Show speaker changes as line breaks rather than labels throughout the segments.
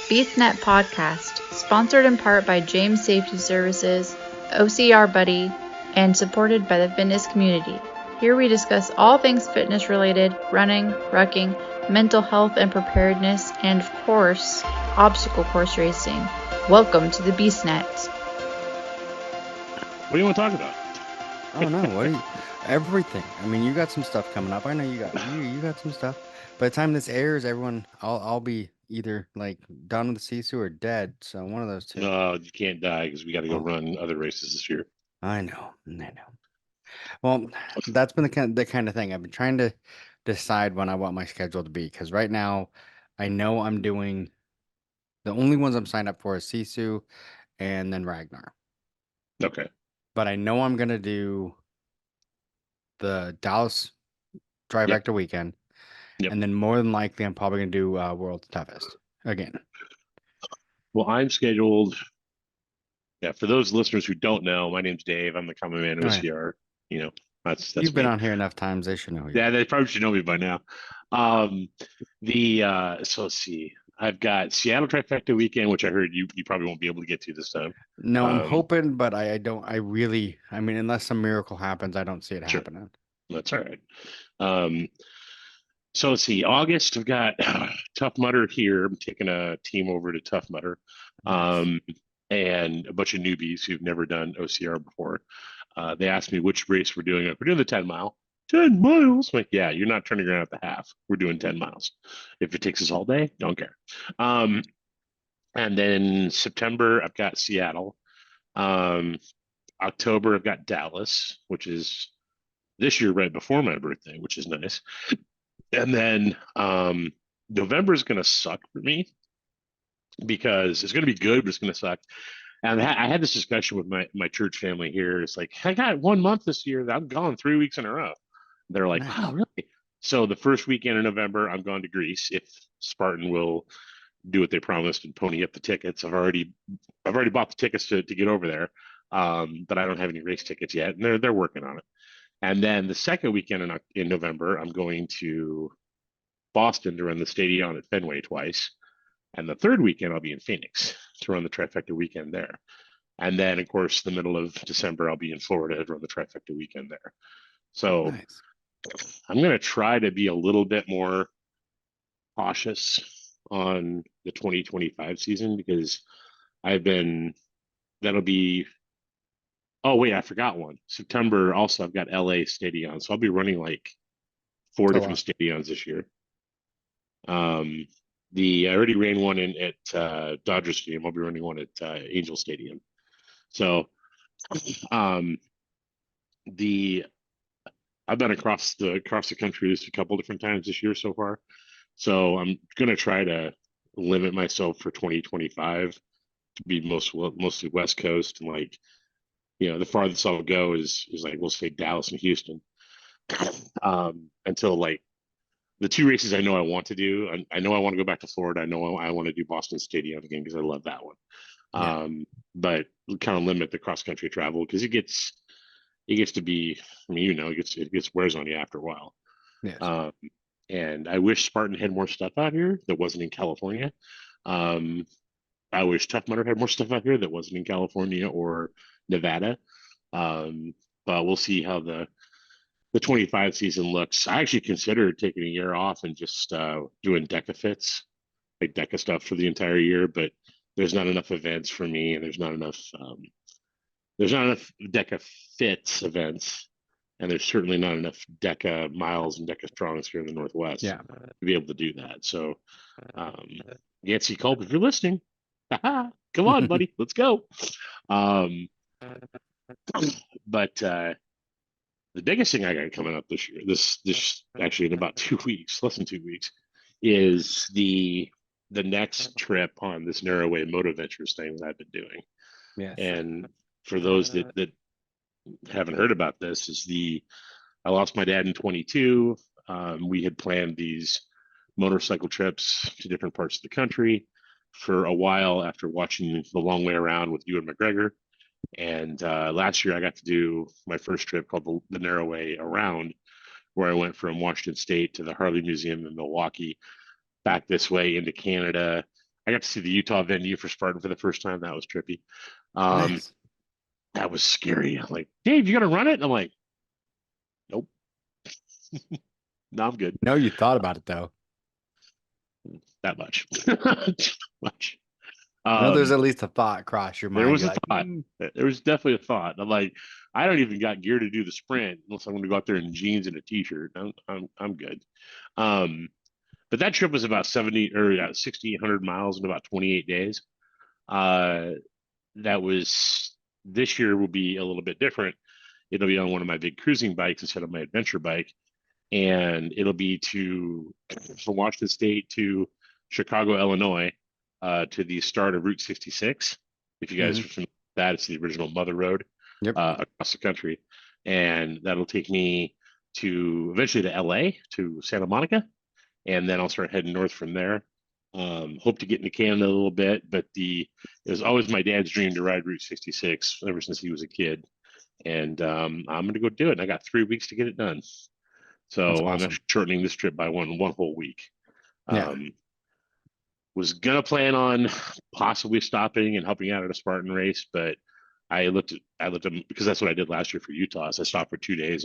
BeastNet Podcast, sponsored in part by James Safety Services, OCR Buddy, and supported by the fitness community. Here we discuss all things fitness related, running, rucking, mental health and preparedness, and of course, obstacle course racing. Welcome to the BeastNet.
What do you want to talk about?
I don't know. Everything. I mean, you got some stuff coming up. I know you got some stuff. By the time this airs, I'll be either like done with the Sisu or dead. So one of those two.
No, you can't die because we got to go run other races this year.
I know. Well, that's been the kind of thing I've been trying to decide when I want my schedule to be. Because right now, I know I'm doing the only ones I'm signed up for is Sisu and then Ragnar.
Okay.
But I know I'm gonna do the Dallas Trifecta weekend.
Yep.
And then more than likely, I'm probably going to do World's Toughest again.
Well, I'm scheduled. Yeah, for those listeners who don't know, my name's Dave. I'm the common man of OCR. You know, that's
You've been
me.
on here enough times; they should know you.
Yeah, they probably should know me by now. So let's see. I've got Seattle Trifecta weekend, which I heard you probably won't be able to get to this time.
No, I'm hoping, but I don't. I mean, unless some miracle happens, I don't see it happening.
That's all right. So let's see. August, I've got Tough Mudder here. I'm taking a team over to Tough Mudder, and a bunch of newbies who've never done OCR before. They asked me which race we're doing. We're doing the 10 mile. 10 miles? I'm like, yeah, you're not turning around at the half. We're doing 10 miles. If it takes us all day, don't care. And then September, I've got Seattle. October, I've got Dallas, which is this year right before my birthday, which is nice. And then November is going to suck for me because it's going to be good, but it's going to suck. And I had this discussion with my church family here. It's like, I got 1 month this year that I'm gone 3 weeks in a row. They're like, wow, really? So the first weekend in November, I'm going to Greece if Spartan will do what they promised and pony up the tickets. I've already bought the tickets to get over there, but I don't have any race tickets yet, and they're working on it. And then the second weekend in November, I'm going to Boston to run the Stadion at Fenway twice. And the third weekend, I'll be in Phoenix to run the Trifecta weekend there. And then, of course, the middle of December, I'll be in Florida to run the Trifecta weekend there. So nice. I'm going to try to be a little bit more cautious on the 2025 season because that'll be, oh, wait, I forgot one. September, also, I've got LA Stadion. So I'll be running like 4 different stadions this year. I already ran one at Dodger Stadium. I'll be running one at Angel Stadium. So I've been across the country a couple different times this year so far. So I'm gonna try to limit myself for 2025 to be mostly West Coast, and like, you know, the farthest I'll go is like, we'll say Dallas and Houston. Until like the 2 races I know I want to do. I know I want to go back to Florida. I know I want to do Boston Stadium again because I love that one. Yeah. But kind of limit the cross country travel because it gets to be, I mean, you know, it gets wears on you after a while. Yes. And I wish Spartan had more stuff out here that wasn't in California. I wish Tough Mudder had more stuff out here that wasn't in California or Nevada. But we'll see how the 25 season looks. I actually considered taking a year off and just doing DECA fits, like DECA stuff for the entire year, but there's not enough events for me, and there's not enough DECA fits events, and there's certainly not enough DECA miles and DECA strongs here in the Northwest to be able to do that. So Yancey Culp, if you're listening, come on, buddy, let's go. But the biggest thing I got coming up this year, this actually in about 2 weeks, less than 2 weeks, is the next trip on this Narroway Moto Ventures thing that I've been doing. Yes. And for those that haven't heard about this, I lost my dad in 22. We had planned these motorcycle trips to different parts of the country for a while after watching The Long Way Around with Ewan McGregor. And last year I got to do my first trip called the Narroway Around, where I went from Washington State to the Harley Museum in Milwaukee, back this way into Canada. I got to see the Utah venue for Spartan for the first time. That was trippy. Um,
Nice.
that was scary. I'm like, Dave, you gonna run it? And I'm like, nope, no, I'm good.
No, you thought about it though.
That much, too much.
There's
Um,
at least a thought cross your
there
mind.
was
You're
a
like,
thought. There was definitely a thought. I'm like, I don't even got gear to do the sprint unless I'm going to go out there in jeans and a t-shirt. I'm good. Um, but that trip was about 70 or 6,800 miles in about 28 days. Uh, that was this year will be a little bit different. It'll be on one of my big cruising bikes instead of my adventure bike, and it'll be from Washington State to Chicago, Illinois, to the start of Route 66. If you guys
mm-hmm.
are familiar with that, it's the original Mother Road
Yep.
across the country, and that'll take me to eventually to LA to Santa Monica, and then I'll start heading north from there. Hope to get into Canada a little bit, but it was always my dad's dream to ride Route 66 ever since he was a kid, and I'm going to go do it. And I got 3 weeks to get it done,
That's
so I'm
awesome.
actually shortening this trip by one whole week.
Yeah.
Um, was gonna plan on possibly stopping and helping out at a Spartan race, but I looked at because that's what I did last year for Utah. So I stopped for 2 days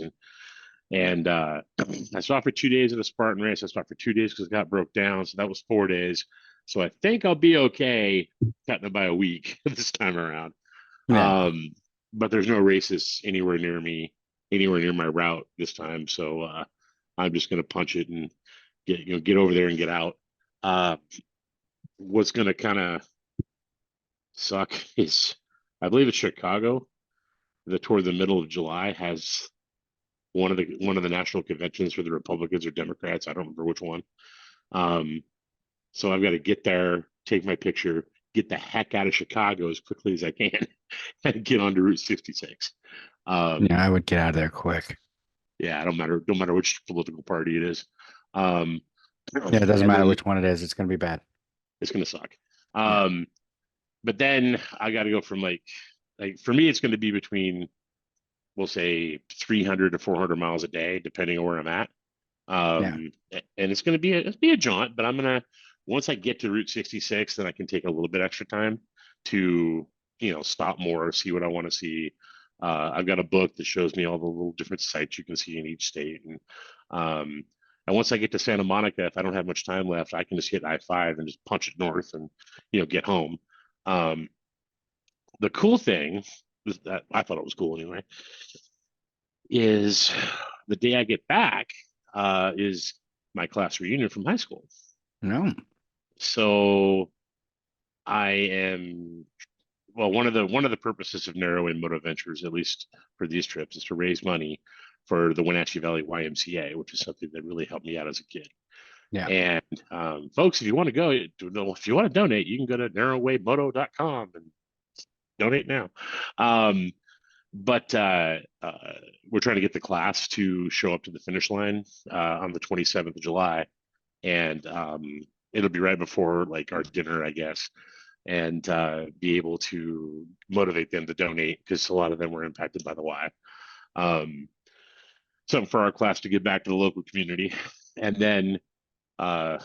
and I stopped for 2 days at a Spartan race. I stopped for 2 days because it got broke down, so that was 4 days. So I think I'll be okay cutting it by a week this time around.
Yeah.
But there's no races anywhere near me, anywhere near my route this time. So I'm just gonna punch it and get over there and get out. Uh, what's gonna kind of suck is I believe it's Chicago that toward the middle of July has one of the national conventions for the Republicans or Democrats. I don't remember which one. Um, so I've got to get there, take my picture, get the heck out of Chicago as quickly as I can, and get onto Route 66.
Yeah,
Um,
I would get out of there quick.
yeah, don't matter which political party it is. Um,
Yeah, it doesn't
and
matter
then
which one it is. It's going to be bad.
it's gonna suck.
Yeah.
But then I got to go from like for me, it's going to be between we'll say 300 to 400 miles a day, depending on where I'm at.
Yeah.
And it's going to be a jaunt, but I'm gonna once I get to Route 66, then I can take a little bit extra time to stop more, see what I want to see. I've got a book that shows me all the little different sites you can see in each state, um, and once I get to Santa Monica, if I don't have much time left, I can just hit I-5 and just punch it north and get home. Um, the cool thing that I thought it was cool anyway is the day I get back is my class reunion from high school.
No.
So I am well. One of the purposes of Narroway Moto Ventures, at least for these trips, is to raise money for the Wenatchee Valley YMCA, which is something that really helped me out as a kid.
Yeah.
And folks, if you want to go, if you want to donate, you can go to narrowwaymoto.com and donate now. But we're trying to get the class to show up to the finish line on the 27th of July, and it'll be right before like our dinner, I guess, and be able to motivate them to donate because a lot of them were impacted by the Y. Um, something for our class to give back to the local community, and then uh,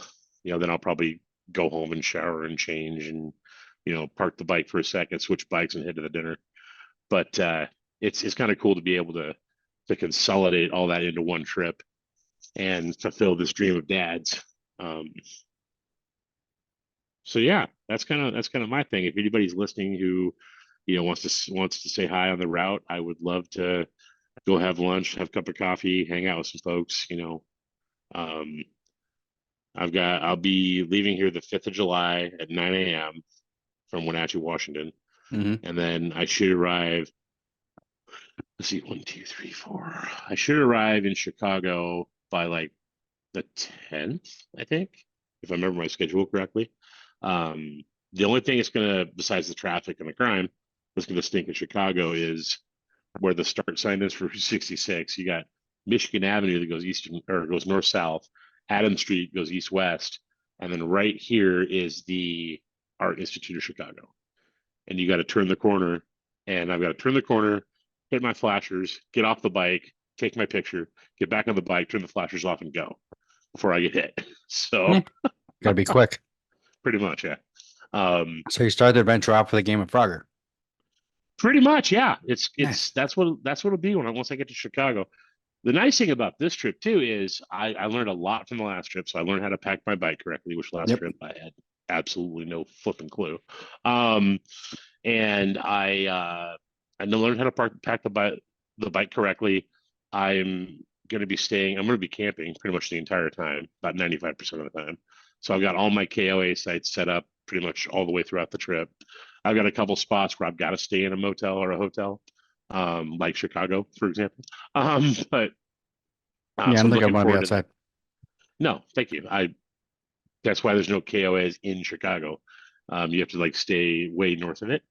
then I'll probably go home and shower and change and park the bike for a second, switch bikes, and head to the dinner. But it's kind of cool to be able to consolidate all that into one trip and fulfill this dream of dad's. So yeah, that's kind of my thing. If anybody's listening who wants to say hi on the route, I would love to go have lunch, have a cup of coffee, hang out with some folks. Um, I'll be leaving here the 5th of July at 9 a.m. from Wenatchee, Washington,
Mm-hmm.
and then I should arrive. Let's see, 1, 2, 3, 4. I should arrive in Chicago by like the 10th, I think, if I remember my schedule correctly. The only thing that's gonna, besides the traffic and the crime, that's gonna stink in Chicago is where the start sign is for Route 66. You got Michigan Avenue that goes east or goes north south. Adam Street goes east west, and then right here is the Art Institute of Chicago. And you got to turn the corner, and I've got to turn the corner, hit my flashers, get off the bike, take my picture, get back on the bike, turn the flashers off, and go before I get hit. So
Yeah. Gotta be quick.
pretty much, yeah.
So you start the adventure out for the game of Frogger.
Pretty much, yeah. It's
Nice.
that's what it'll be once I get to Chicago. The nice thing about this trip too is I learned a lot from the last trip. So I learned how to pack my bike correctly, which last
Yep.
trip I had absolutely no flipping clue. Um, and I learned how to pack the bike correctly. I'm going to be camping pretty much the entire time, about 95% of the time. So I've got all my KOA sites set up pretty much all the way throughout the trip. I've got a couple spots where I've got to stay in a motel or a hotel, like Chicago, for example. But
Yeah, I
so
don't
I'm
think I
looking
want to be
forward to that.
outside.
No, thank you. That's why there's no KOAs in Chicago. You have to like stay way north of it.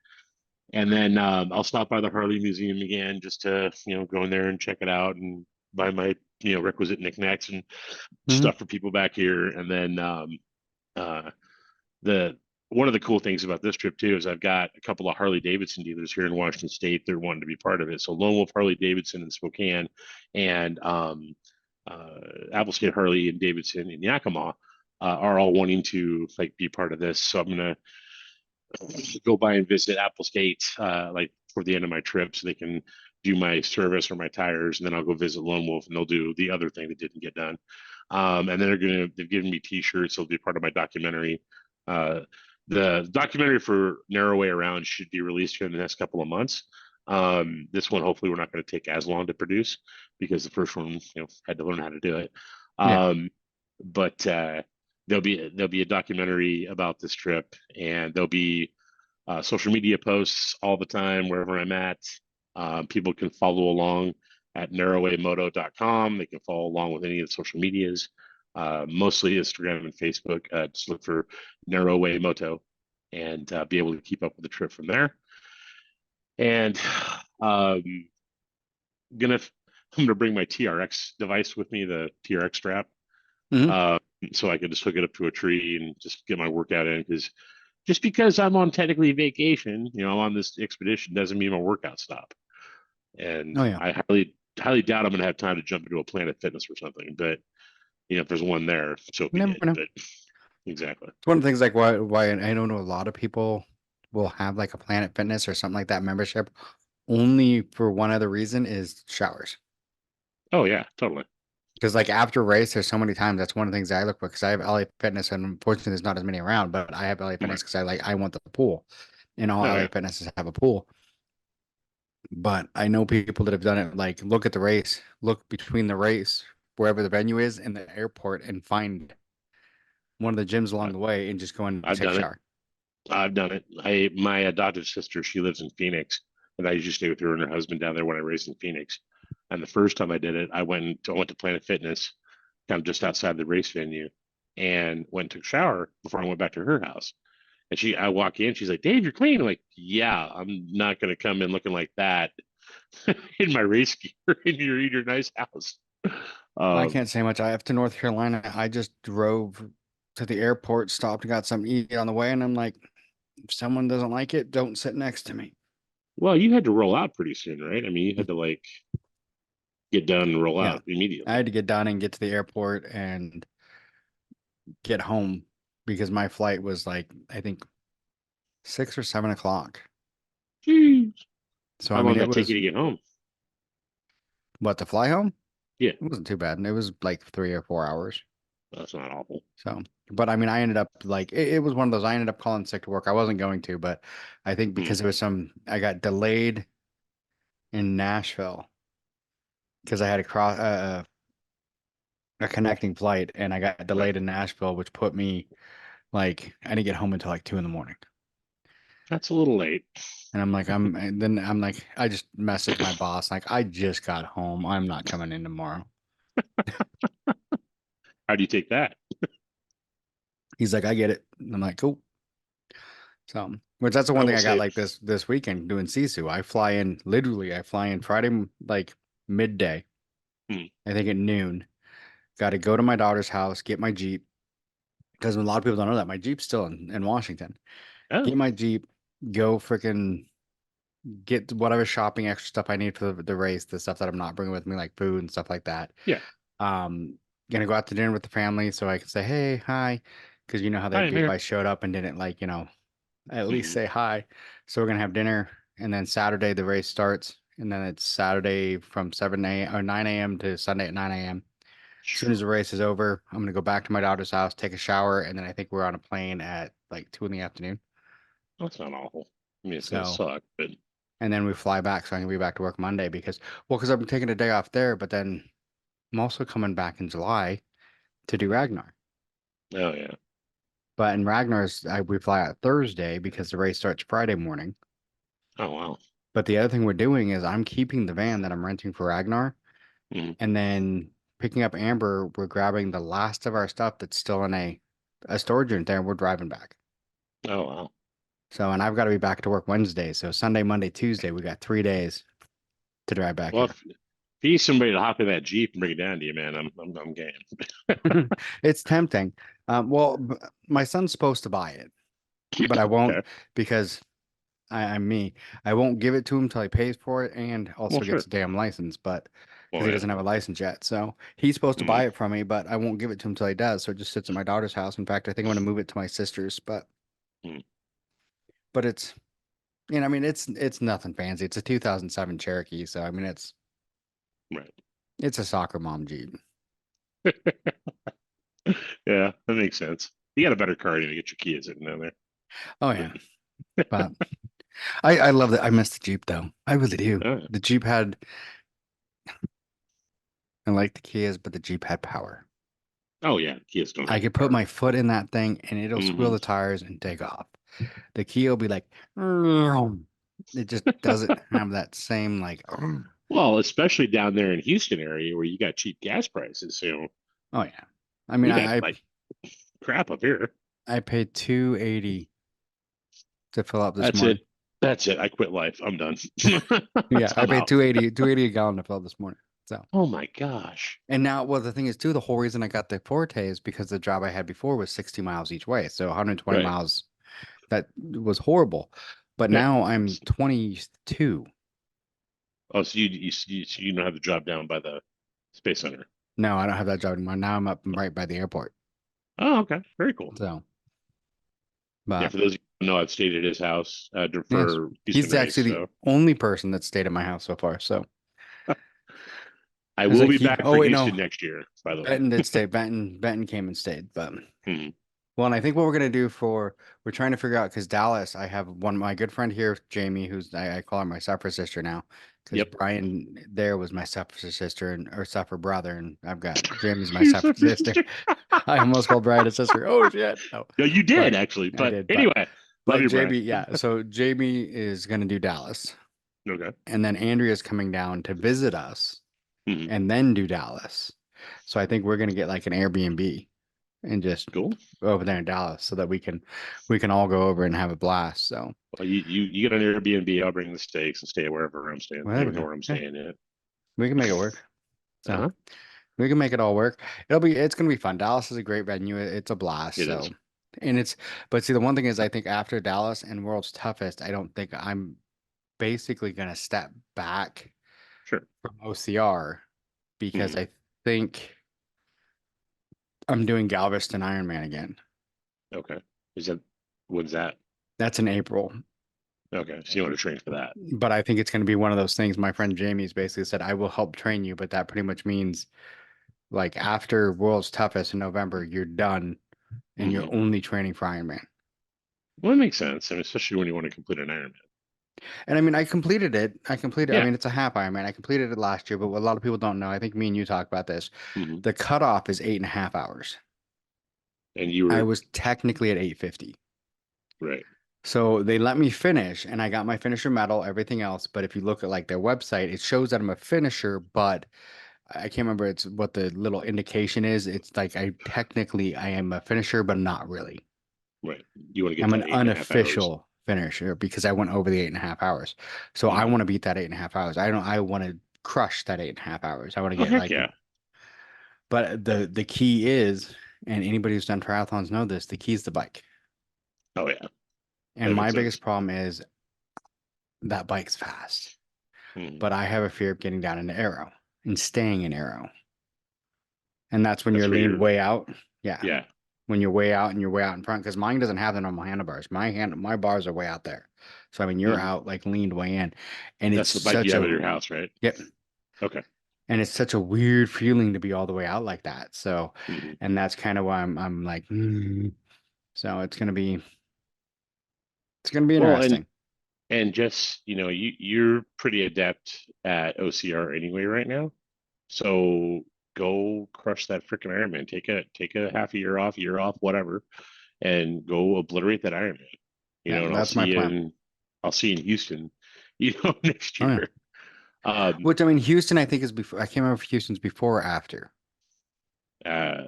And then I'll stop by the Harley Museum again just to, go in there and check it out and buy my, requisite knickknacks and
Hmm.
stuff for people back here. And then uh, the one of the cool things about this trip too is I've got a couple of Harley Davidson dealers here in Washington State. They're wanting to be part of it. So Lone Wolf Harley Davidson in Spokane and uh, Applegate Harley and Davidson in Yakima are all wanting to like be part of this. So I'm gonna go by and visit Applegate like for the end of my trip so they can do my service or my tires, and then I'll go visit Lone Wolf and they'll do the other thing that didn't get done. And then they've given me T-shirts. They'll be part of my documentary. Uh, the documentary for Narroway Around should be released here in the next couple of months. This one, hopefully, we're not going to take as long to produce because the first one, had to learn how to do it.
Yeah.
But there'll be a documentary about this trip, and there'll be social media posts all the time wherever I'm at. People can follow along at narrowwaymoto.com. They can follow along with any of the social medias, mostly Instagram and Facebook. Just look for Narrowway Moto and be able to keep up with the trip from there. And um, gonna I'm gonna bring my TRX device with me, the TRX strap,
Hmm.
uh, so I can just hook it up to a tree and just get my workout in. Because just because I'm on technically vacation, I'm on this expedition doesn't mean my workout stop. And
Oh yeah.
I highly doubt I'm gonna have time to jump into a Planet Fitness or something. But if there's one there, so
You
be
never
it.
know.
But exactly.
It's one of the things like why I don't know a lot of people will have like a Planet Fitness or something like that membership only for one other reason is showers.
Oh yeah, totally.
Because like after race, there's so many times that's one of the things I look for because I have LA Fitness and unfortunately there's not as many around, but I have LA
Right.
Fitness because I want the pool, and all
Oh
LA
yeah.
Fitnesses have a pool. But I know people that have done it like look at the race, look between the race, wherever the venue is, and the airport, and find one of the gyms along
I,
the way and just go and
I've
take a
done it.
shower.
I've done it. My adopted sister, she lives in Phoenix, and I usually stay with her and her husband down there when I raced in Phoenix. And the first time I did it, I went to Planet Fitness, kind of just outside the race venue, and went and took a shower before I went back to her house. And I walk in, she's like, "Dave, you're clean." I'm like, "Yeah, I'm not gonna come in looking like that in my race gear in your nice house."
I
Um,
can't say much. I have to North Carolina. I just drove to the airport, stopped and got something to eat on the way, and I'm like, if someone doesn't like it, don't sit next to me.
well, you had to roll out pretty soon, right? I mean, you had to like get done and roll
Yeah.
out
I
immediately.
had to get done and get to the airport and get home because my flight was like, I think 6 or 7 o'clock.
Jeez.
So,
How
I
long
mean,
did
it
that take
was
you to get home?
what to fly home?
Yeah,
It wasn't too bad. And it was like 3 or 4 hours.
that's not awful.
So, but I mean, I ended up like, it was one of those, I ended up calling sick to work. I wasn't going to, but I think
Hmm.
because I got delayed in Nashville because I had a connecting flight and I got
Right.
delayed in Nashville, which put me like, I didn't get home until like 2 in the morning.
That's a little late.
And then I'm like, I just messaged my boss, like, I just got home. I'm not coming in tomorrow.
How do you take that?
He's like, I get it. And I'm like, cool. So, which that's the
I
one thing
will
I got
say,
like this weekend doing Sisu. I fly in Friday like midday,
hmm.
I think at noon. Got to go to my daughter's house, get my Jeep. Because a lot of people don't know that my Jeep's still in Washington.
Oh,
Get my Jeep, go freaking get whatever shopping extra stuff I need for the race, the stuff that I'm not bringing with me, like food and stuff like that.
yeah.
Um, gonna go out to dinner with the family so I can say, hey, hi. Because you know how
Hi,
they'd
I'm
be if
here.
I showed up and didn't at least
Mhm.
say hi. So we're gonna have dinner, and then Saturday the race starts, and then it's Saturday from 7 a.m. or 9 a.m. to Sunday at 9 a.m. As soon as the race is over, I'm gonna go back to my daughter's house, take a shower, and then I think we're on a plane at like 2 in the afternoon.
That's not awful. I mean, it's gonna
So,
suck, but
and then we fly back, so I'm gonna be back to work Monday because I'm taking a day off there, but then I'm also coming back in July to do Ragnar.
oh yeah.
But in Ragnar's, we fly out Thursday because the race starts Friday morning.
Oh wow.
But the other thing we're doing is I'm keeping the van that I'm renting for Ragnar,
Mhm.
and then picking up Amber. We're grabbing the last of our stuff that's still in a storage unit there, and we're driving back.
Oh wow.
So, and I've got to be back to work Wednesday. So Sunday, Monday, Tuesday, we got 3 days to drive back
Well,
here.
if you need somebody to hop in that Jeep and bring it down to you, man, I'm game.
It's tempting. My son's supposed to buy it, but I won't
Okay.
because I'm me. I won't give it to him until he pays for it and
Well,
also gets
sure.
a damn license, but because
Well,
he
yeah.
doesn't have a license yet. So he's supposed to
Mhm.
buy it from me, but I won't give it to him until he does. So it just sits at my daughter's house. In fact, I think I'm going to move it to my sister's,
Mhm.
but it's, I mean, it's nothing fancy. It's a 2007 Cherokee. So, I mean,
Right.
it's a soccer mom Jeep.
Yeah, that makes sense. You got a better car to get your kids in there.
Oh
But
yeah. But I love that. I miss the Jeep though. I really do.
uh,
The Jeep had, I like the Kias, but the Jeep had power.
oh yeah, kids don't
I
have the
could put
power.
my foot in that thing and it'll squeal
Hmm.
the tires and take off. The Kia will be like, "Vroom." It just doesn't have that same like,
Well, especially down there in Houston area where you got cheap gas prices,
oh yeah. I mean,
we got like crap up here.
I paid 280 to fill up this
That's
morning.
it. That's it. I quit life. I'm done.
Yeah, I
I'm
paid
out.
280 a gallon to fill this morning. So,
Oh my gosh.
and now, well, the thing is too, the whole reason I got the Forte is because the job I had before was 60 miles each way. So 120
Right.
miles, that was horrible. But
Yeah.
now I'm 22.
Oh, so you don't have the job down by the Space Center.
No, I don't have that job anymore. Now I'm up right by the airport.
Oh, okay. Very cool.
So,
Yeah,
but
for those of you who know, I've stayed at his house
yes,
for Houston
he's
race.
actually the
So
only person that stayed at my house so far. So
I
I was
will
like,
be back
oh
for
wait, no,
Houston next year, by the way.
Benton did stay. Benton came and stayed. But
Mhm.
well, and I think what we're gonna do we're trying to figure out because Dallas, I have one my good friend here, Jamie, who's I call her my stepper sister now, because
Yep.
Brian there was my stepper sister and or stepper brother, and I've got Jamie's my
Your
stepper
stepper
sister.
sister.
I almost called Brian a sister. Oh shit, no,
No, you did
but
actually.
I
But
did,
anyway, love
but
you, Brian.
Jamie, yeah. So Jamie is gonna do Dallas.
Okay.
And then Andrea's coming down to visit us
Mhm.
and then do Dallas. So I think we're gonna get like an Airbnb and just
Cool.
over there in Dallas so that we can all go over and have a blast. So
Well, you get an Airbnb. I'll bring the steaks and stay wherever I'm staying.
well,
I
there
don't
we
know
go.
where I'm
Yeah,
staying yet.
we can make it work. So
Uh-huh.
we can make it all work. It's gonna be fun. Dallas is a great venue. It's a blast.
It is.
So and it's but see the one thing is I think after Dallas and World's Toughest, I don't think I'm basically gonna step back
Sure.
from OCR because
Mhm.
I think I'm doing Galveston Ironman again.
Okay. Is that when's that?
That's in April.
Okay. So you want to train for that?
But I think it's going to be one of those things. My friend Jamie's basically said, I will help train you, but that pretty much means like after World's Toughest in November, you're done and
Hmm.
you're only training for Ironman.
Well, it makes sense. I mean, especially when you want to complete an Ironman.
And I mean, I completed it. I
Yeah.
mean, it's a half Ironman. I completed it last year, but what a lot of people don't know, I think me and you talked about this.
Hmm.
The cutoff is 8.5 hours.
And you
I
were
was technically at 8:50.
right.
So they let me finish and I got my finisher medal, everything else. But if you look at like their website, it shows that I'm a finisher, but I can't remember it's what the little indication is. It's like I am a finisher, but not really.
Right. You want to get
I'm an
that 8.5 hours.
unofficial finisher because I went over the 8.5 hours. So I
Hmm.
want to beat that 8.5 hours. I want to crush that 8.5 hours. I want to
Oh,
get
heck
like,
yeah.
but the key is, and anybody who's done triathlons know this, the key is the bike.
Oh, yeah.
And
That
my
makes
biggest
sense.
problem is that bike's fast,
Hmm.
but I have a fear of getting down into Arrow and staying in Arrow. And that's when
That's
you're
where
leaned
you're,
way out. Yeah.
yeah.
when you're way out and you're way out in front, because mine doesn't have the normal handlebars. My bars are way out there. So I mean you're
Mhm.
out like leaned way in. And it's
That's the bike you
such
have
a
at your house, right?
yep.
Okay.
And it's such a weird feeling to be all the way out like that. So
Mhm.
and that's kind of why I'm like, so it's gonna be
Well,
interesting.
and just, you're pretty adept at OCR anyway right now. So go crush that freaking Ironman. Take a half a year off, whatever, and go obliterate that Ironman.
Yeah,
And
that's my plan.
I'll see you in Houston, next
Oh yeah.
year. Um,
Which I mean, Houston, I think is before. I can't remember if Houston's before or after.
uh,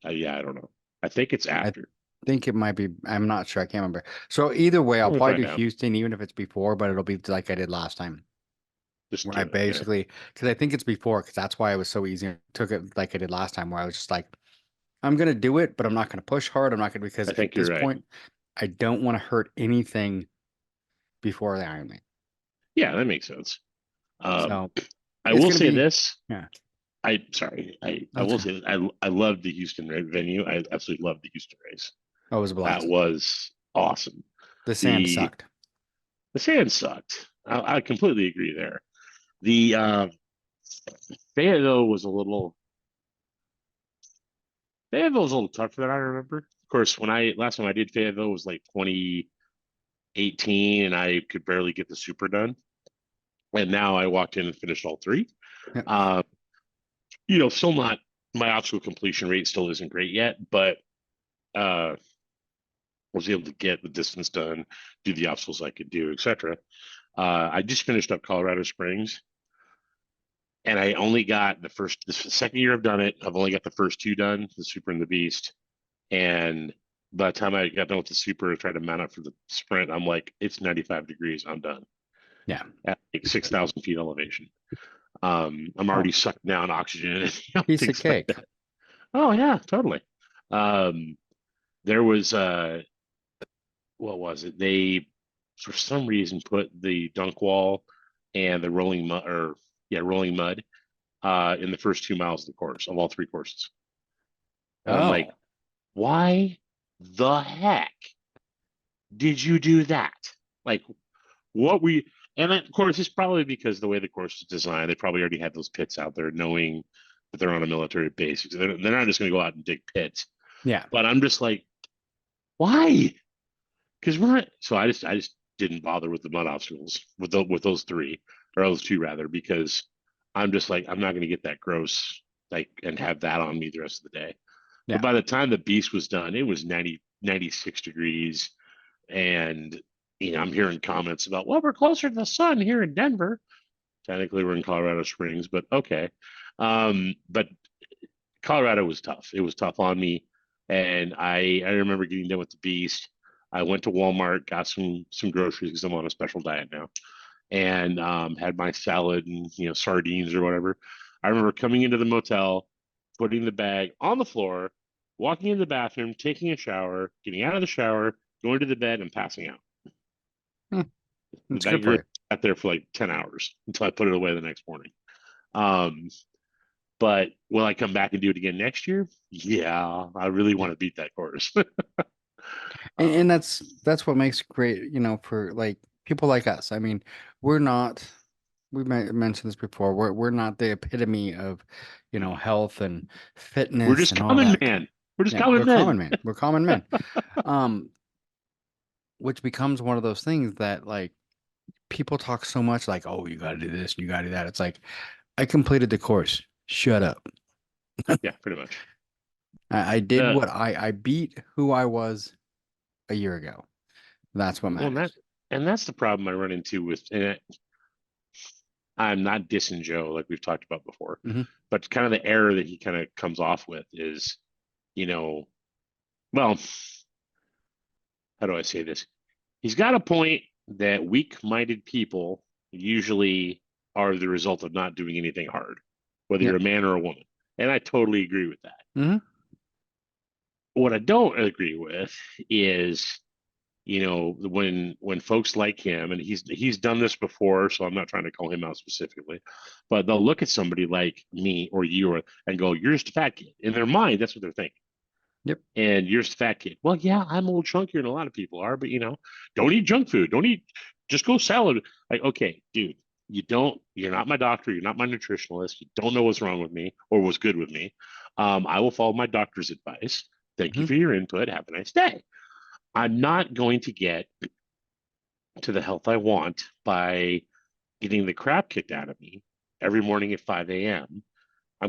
yeah, I don't know. I think it's
I
after.
think it might be. I'm not sure. I can't remember. So either way, I'll
We'll
probably
find
do
out.
Houston, even if it's before, but it'll be like I did last time,
Just
where I
do it. Yeah,
basically, because I think it's before, because that's why it was so easy. I took it like I did last time, where I was just like, I'm gonna do it, but I'm not gonna push hard. I'm not gonna because
I
at
think you're
this
right.
point, I don't want to hurt anything before the Ironman.
Yeah, that makes sense. Um,
So
I
it's
will
gonna
say
be,
this.
yeah,
I
that's
will say this. I love the Houston venue. I absolutely love the Houston race.
that was a
That
blast.
was awesome.
The sand
The
sucked.
the sand sucked. I completely agree there. The Fayetteville was a little Fayetteville was a little tougher than I remember. Of course, when I last time I did Fayetteville was like 2018, and I could barely get the super done. And now I walked in and finished all three.
Yeah,
Uh, still not my obstacle completion rate still isn't great yet, but uh was able to get the distance done, do the obstacles I could do, etc. I just finished up Colorado Springs, and I only got this is the second year I've done it. I've only got the first two done, the Super and the Beast. And by the time I got done with the Super and tried to mount up for the sprint, I'm like, it's 95 degrees. I'm done
yeah,
at like 6,000 feet elevation. I'm
oh,
already sucked down oxygen and
piece of
things like
cake.
that. Oh yeah, totally. Um, there was what was it? They for some reason put the dunk wall and the rolling mud, or yeah, rolling mud, in the first 2 miles of the course of all three courses. And I'm like,
Oh,
why the heck did you do that? Like, what we, and of course, it's probably because the way the course is designed, they probably already had those pits out there, knowing that they're on a military base. They're not just going to go out and dig pits.
yeah,
But I'm just like, why? Because we're not. So I just didn't bother with the mud obstacles with those three, or those two rather, because I'm just like, I'm not going to get that gross, like, and have that on me the rest of the day. But
yeah.
by the time the beast was done, it was 96 degrees. And, I'm hearing comments about, well, we're closer to the sun here in Denver. Technically, we're in Colorado Springs, but okay. But Colorado was tough. It was tough on me. And I remember getting done with the beast. I went to Walmart, got some groceries because I'm on a special diet now, and had my salad and sardines or whatever. I remember coming into the motel, putting the bag on the floor, walking in the bathroom, taking a shower, getting out of the shower, going to the bed, and passing out.
Hmm,
The
it's good
bag
for
really
you.
sat there for like 10 hours until I put it away the next morning. Um, but will I come back and do it again next year? Yeah, I really
Yeah.
want to beat that course.
And
um,
that's what makes great, for like people like us. I mean, we're not, we mentioned this before, we're not the epitome of, health and
we're
fitness
just
and all
common
that.
man. We're just
Yeah,
common
we're
men.
common men. We're common men. Um, which becomes one of those things that like people talk so much like, oh, you gotta do this, you gotta do that. It's like, I completed the course. Shut up.
Yeah, pretty much.
I did
The
what I beat who I was a year ago. That's what
well,
matters.
that's the problem I run into with, and I'm not dissing Joe like we've talked about before,
Hmm.
but kind of the error that he kind of comes off with is, you know, well, how do I say this? He's got a point that weak-minded people usually are the result of not doing anything hard, whether
Yep.
you're a man or a woman. And I totally agree with that.
Hmm.
What I don't agree with is, when folks like him, and he's done this before, so I'm not trying to call him out specifically, but they'll look at somebody like me or you and go, "You're just a fat kid." In their mind, that's what they're thinking.
Yep.
And you're just a fat kid. Well, yeah, I'm a little chunkier than a lot of people are, but don't eat junk food. Don't eat, just go salad. Like, okay, dude, you're not my doctor. You're not my nutritionalist. You don't know what's wrong with me or what's good with me. I will follow my doctor's advice. Thank you
Hmm.
for your input. Have a nice day. I'm not going to get to the health I want by getting the crap kicked out of me every morning at 5 a.m. I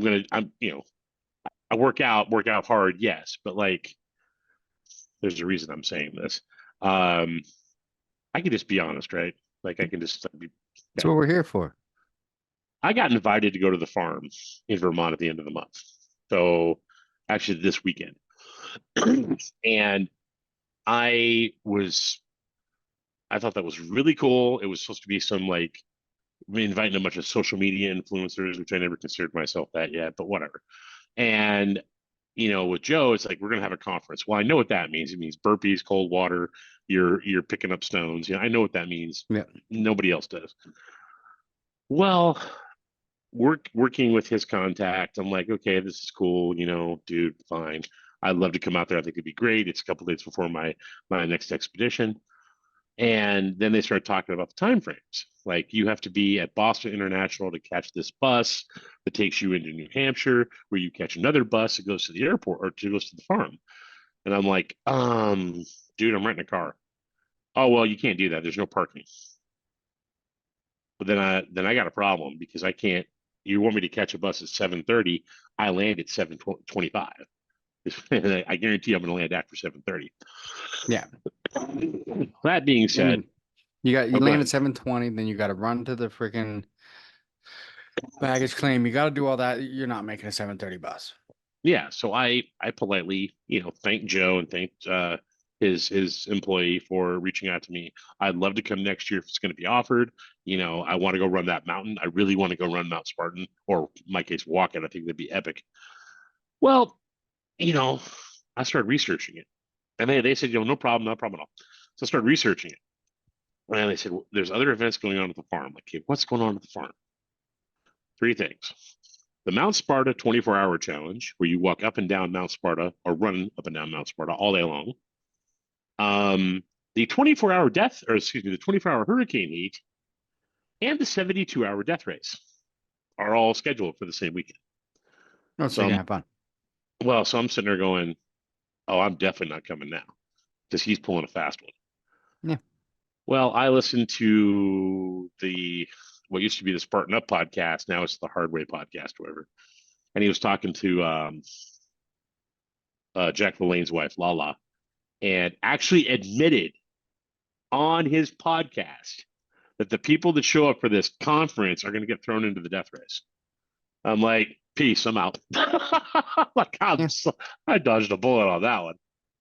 work out hard, yes, but like, there's a reason I'm saying this. Um, I can just be honest, right? Like, I can just be,
That's
okay.
what we're here for.
I got invited to go to the farm in Vermont at the end of the month. So actually this weekend. And I was, I thought that was really cool. It was supposed to be some like inviting a bunch of social media influencers, which I never considered myself that yet, but whatever. And with Joe, it's like we're gonna have a conference. Well, I know what that means. It means burpees, cold water. You're picking up stones. I know what that means.
Yeah.
Nobody else does. Well, working with his contact, I'm like, okay, this is cool. Dude, fine. I'd love to come out there. I think it'd be great. It's a couple days before my next expedition. And then they started talking about the time frames. Like, you have to be at Boston International to catch this bus that takes you into New Hampshire, where you catch another bus that goes to the airport or goes to the farm. And I'm like, dude, I'm renting a car. Oh, well, you can't do that. There's no parking. But then I got a problem because I can't. You want me to catch a bus at 7:30? I land at 7:25. I guarantee I'm going to land after 7:30.
Yeah.
That being
I
said,
mean, you
oh, go
land at
ahead.
7:20, then you got to run to the freaking baggage claim. You got to do all that. You're not making a 7:30 bus.
Yeah, so I politely, thanked Joe and thanked his employee for reaching out to me. I'd love to come next year if it's going to be offered. I want to go run that mountain. I really want to go run Mount Spartan, or in my case, walk it. I think that'd be epic. Well, you know, I started researching it, and they said, no problem, no problem at all. So I started researching it, and they said, well, there's other events going on at the farm. Like, okay, what's going on at the farm? Three things. The Mount Sparta 24-hour challenge, where you walk up and down Mount Sparta or run up and down Mount Sparta all day long. The 24-hour death, or excuse me, the 24-hour hurricane heat and the 72-hour death race are all scheduled for the same weekend.
No, so
So
you're gonna
I'm
have fun.
so I'm sitting there going, oh, I'm definitely not coming now because he's pulling a fast one.
Yeah.
Well, I listened to the what used to be the Spartan Up podcast. Now it's the Hard Way podcast, whatever. And he was talking to Jack LaLanne's wife, Lala, and actually admitted on his podcast that the people that show up for this conference are going to get thrown into the death race. I'm like, peace, I'm out. Like,
Yeah.
I dodged a bullet on that one.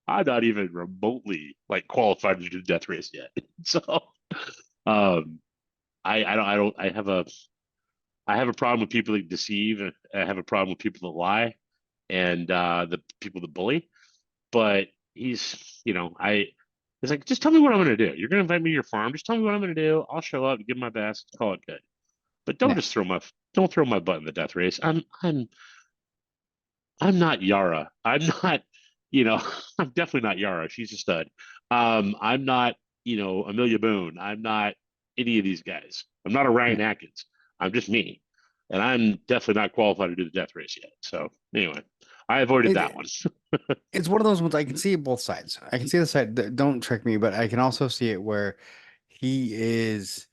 I'm not even remotely like qualified to do the death race yet. So, um, I have a problem with people that deceive. I have a problem with people that lie and the people that bully. But it's like, just tell me what I'm going to do. You're going to invite me to your farm. Just tell me what I'm going to do. I'll show up, give my best, call it good. But
Yeah.
don't throw my butt in the death race. I'm not Yara. I'm not, I'm definitely not Yara. She's a stud. I'm not, Amelia Boone. I'm not any of these guys. I'm not a
Yeah.
Ryan Atkins. I'm just me. And I'm definitely not qualified to do the death race yet. So anyway, I avoided that
It,
one.
it's one of those ones I can see both sides. I can see the side that don't trick me, but I can also see it where he is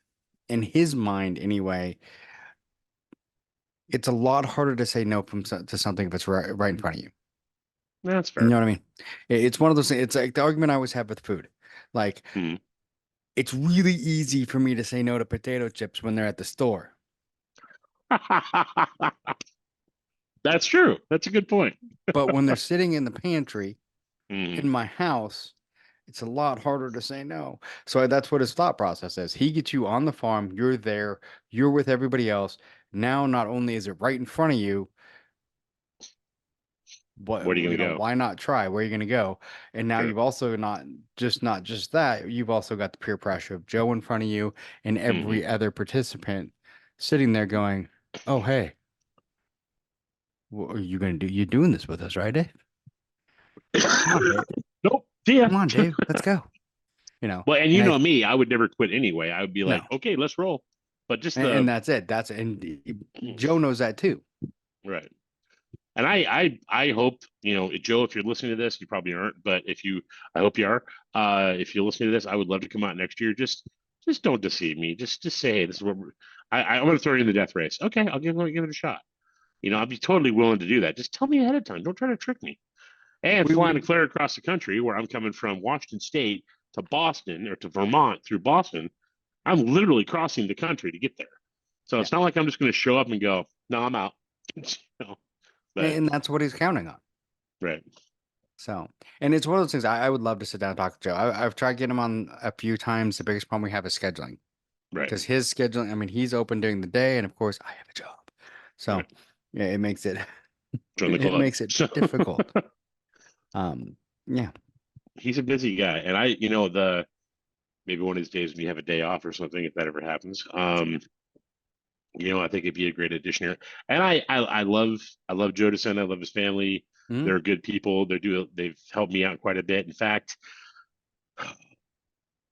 in his mind anyway. It's a lot harder to say no to something if it's right in front of you.
That's
You
fair.
know what I mean? It's one of those things. It's like the argument I always have with food. Like,
Mhm.
it's really easy for me to say no to potato chips when they're at the store.
That's true. That's a good point.
But when they're sitting in the pantry
Mhm.
in my house, it's a lot harder to say no. So that's what his thought process is. He gets you on the farm, you're there, you're with everybody else. Now, not only is it right in front of you, but
Where are you going to go?
why not try? Where are you going to go? And now
Sure.
you've also not just that, you've also got the peer pressure of Joe in front of you and
Hmm.
every other participant sitting there going, "Oh, hey, what are you going to do? You're doing this with us, right, Dave?" Come on, Dave.
Nope. See ya.
Come on, Dave. Let's go.
Well, and
And
you
I
know me, I would never quit anyway. I would be like,
no,
okay, let's roll. But just
and
the
that's it. Joe knows that too.
right. And I hope, Joe, if you're listening to this, you probably aren't, but I hope you are. If you're listening to this, I would love to come out next year. Just don't deceive me. Just say, hey, this is what I want to throw you in the death race. Okay, I'll give it a shot. I'll be totally willing to do that. Just tell me ahead of time. Don't try to trick me. And
We
flying
we
a clear across the country, where I'm coming from Washington State to Boston or to Vermont through Boston, I'm literally crossing the country to get there. So
yeah,
it's not like I'm just going to show up and go, no, I'm out. But
and that's what he's counting on.
right,
So, and it's one of those things I would love to sit down and talk to Joe. I've tried getting him on a few times. The biggest problem we have is scheduling
right,
because his scheduling, I mean, he's open during the day, and of course, I have a job. So,
right.
yeah, it makes it
Join the
it
club.
makes it
So
difficult. Yeah,
he's a busy guy, and maybe one of these days when you have a day off or something, if that ever happens, I think it'd be a great addition here. And I love Jodison. I love his family.
Mhm.
They're good people. They've helped me out quite a bit. In fact,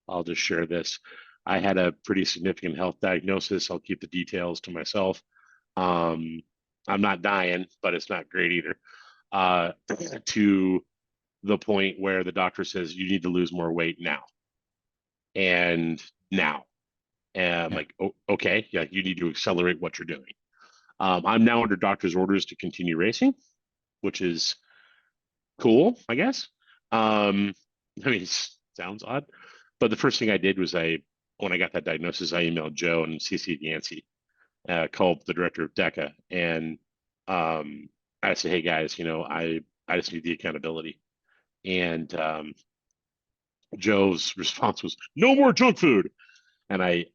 I'll just share this. I had a pretty significant health diagnosis. I'll keep the details to myself. Um, I'm not dying, but it's not great either. Uh, to the point where the doctor says you need to lose more weight now and now. And I'm
Yeah,
like, oh, okay, yeah, you need to accelerate what you're doing. I'm now under doctor's orders to continue racing, which is cool, I guess. Um, I mean, it sounds odd, but the first thing I did was when I got that diagnosis, I emailed Joe and CC'd Yancey, called the director of DECA, and I said, hey guys, I just need the accountability. And Joe's response was, no more junk food. And I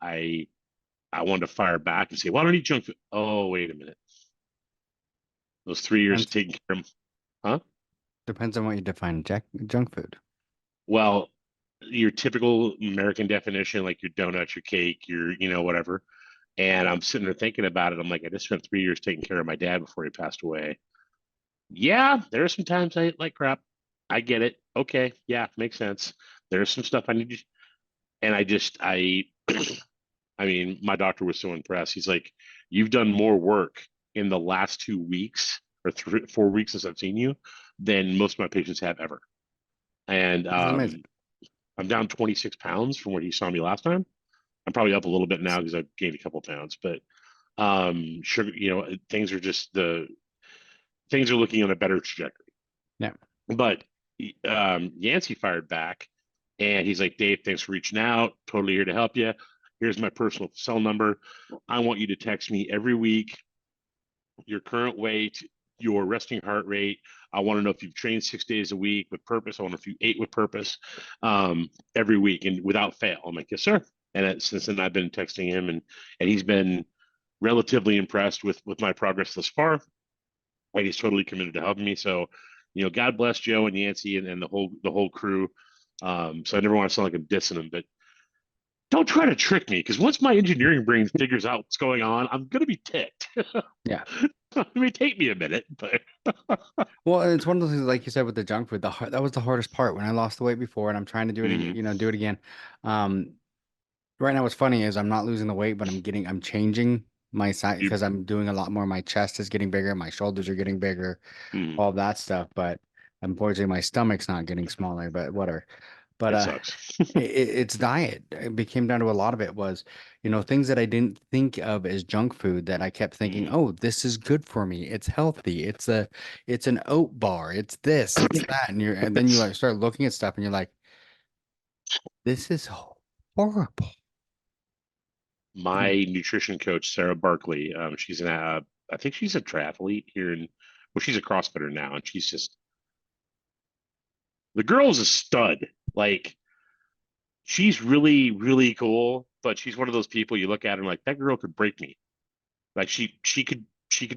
wanted to fire back and say, well, I don't eat junk food. Oh, wait a minute. Those 3 years of
depends
taking care of, huh?
depends on what you define junk food.
Well, your typical American definition, like your donuts, your cake, whatever. And I'm sitting there thinking about it. I'm like, I just spent 3 years taking care of my dad before he passed away. Yeah, there are some times I eat like crap. I get it. Okay, yeah, makes sense. There's some stuff I need to, and I mean, my doctor was so impressed. He's like, you've done more work in the last 2 weeks or 4 weeks since I've seen you than most of my patients have ever. And
This is amazing.
I'm down 26 pounds from where he saw me last time. I'm probably up a little bit now because I've gained a couple pounds, but sugar, things are looking on a better trajectory.
Yeah,
But Yancey fired back and he's like, Dave, thanks for reaching out. Totally here to help you. Here's my personal cell number. I want you to text me every week your current weight, your resting heart rate. I want to know if you've trained 6 days a week with purpose. I want to know if you ate with purpose every week and without fail. I'm like, yes, sir. And since then, I've been texting him, and he's been relatively impressed with my progress thus far. And he's totally committed to helping me. So, God bless Joe and Yancey and the whole crew. So I never want to sound like I'm dissing them, but don't try to trick me because once my engineering brain figures out what's going on, I'm gonna be ticked.
yeah.
It may take me a minute, but
Well, and it's one of those things, like you said, with the junk food. That was the hardest part when I lost the weight before, and I'm trying to do it,
Mhm.
do it again. Um, right now, what's funny is I'm not losing the weight, but I'm changing my size
you,
because I'm doing a lot more. My chest is getting bigger, my shoulders are getting bigger,
mhm.
all that stuff. But unfortunately, my stomach's not getting smaller. But whatever. But
It sucks.
it's diet. It became down to a lot of it was, things that I didn't think of as junk food that I kept thinking,
Mhm.
oh, this is good for me. It's healthy. It's an oat bar. It's this. It's that. And then you like start looking at stuff and you're like, this is horrible. Yeah.
My nutrition coach, Sarah Barkley, I think she's a triathlete here well, she's a CrossFitter now, and the girl's a stud. Like, she's really, really cool, but she's one of those people you look at her and like, that girl could break me. Like she could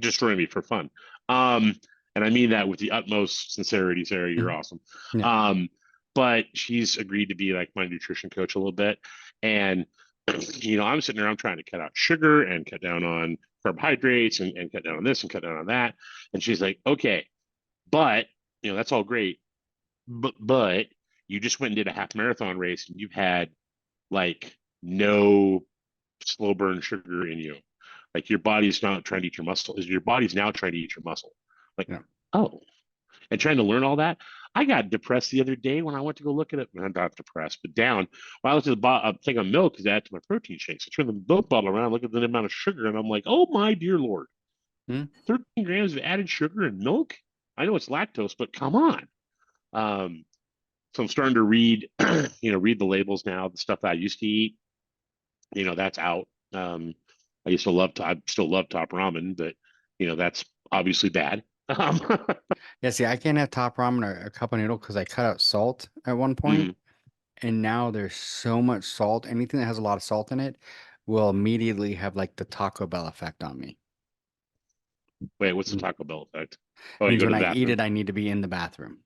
destroy me for fun. Um, and I mean that with the utmost sincerity, Sarah. You're
Mhm.
awesome.
Yeah.
Um, but she's agreed to be like my nutrition coach a little bit. And I'm sitting there, I'm trying to cut out sugar and cut down on carbohydrates and cut down on this and cut down on that. And she's like, okay, but that's all great. but you just went and did a half marathon race and you've had like no slow burn sugar in you. Like your body's not trying to eat your muscle. Your body's now trying to eat your muscle. Like,
Yeah.
oh, and trying to learn all that. I got depressed the other day when I went to go look at it. I'm not depressed, but down. When I looked at the thing of milk to add to my protein shakes, I turned the milk bottle around, look at the amount of sugar, and I'm like, oh my dear Lord,
Hmm?
13 grams of added sugar in milk? I know it's lactose, but come on. Um, so I'm starting to read, read the labels now. The stuff that I used to eat, that's out. I used to I still love top ramen, but that's obviously bad. Um,
Yeah, see, I can't have top ramen or a cup of noodle because I cut out salt at one point,
mhm.
and now there's so much salt. Anything that has a lot of salt in it will immediately have like the Taco Bell effect on me.
Wait, what's the
Mm.
Taco Bell effect? Oh, you
Means
go
when
to
I
the
eat
bathroom.
it, I need to be in the bathroom.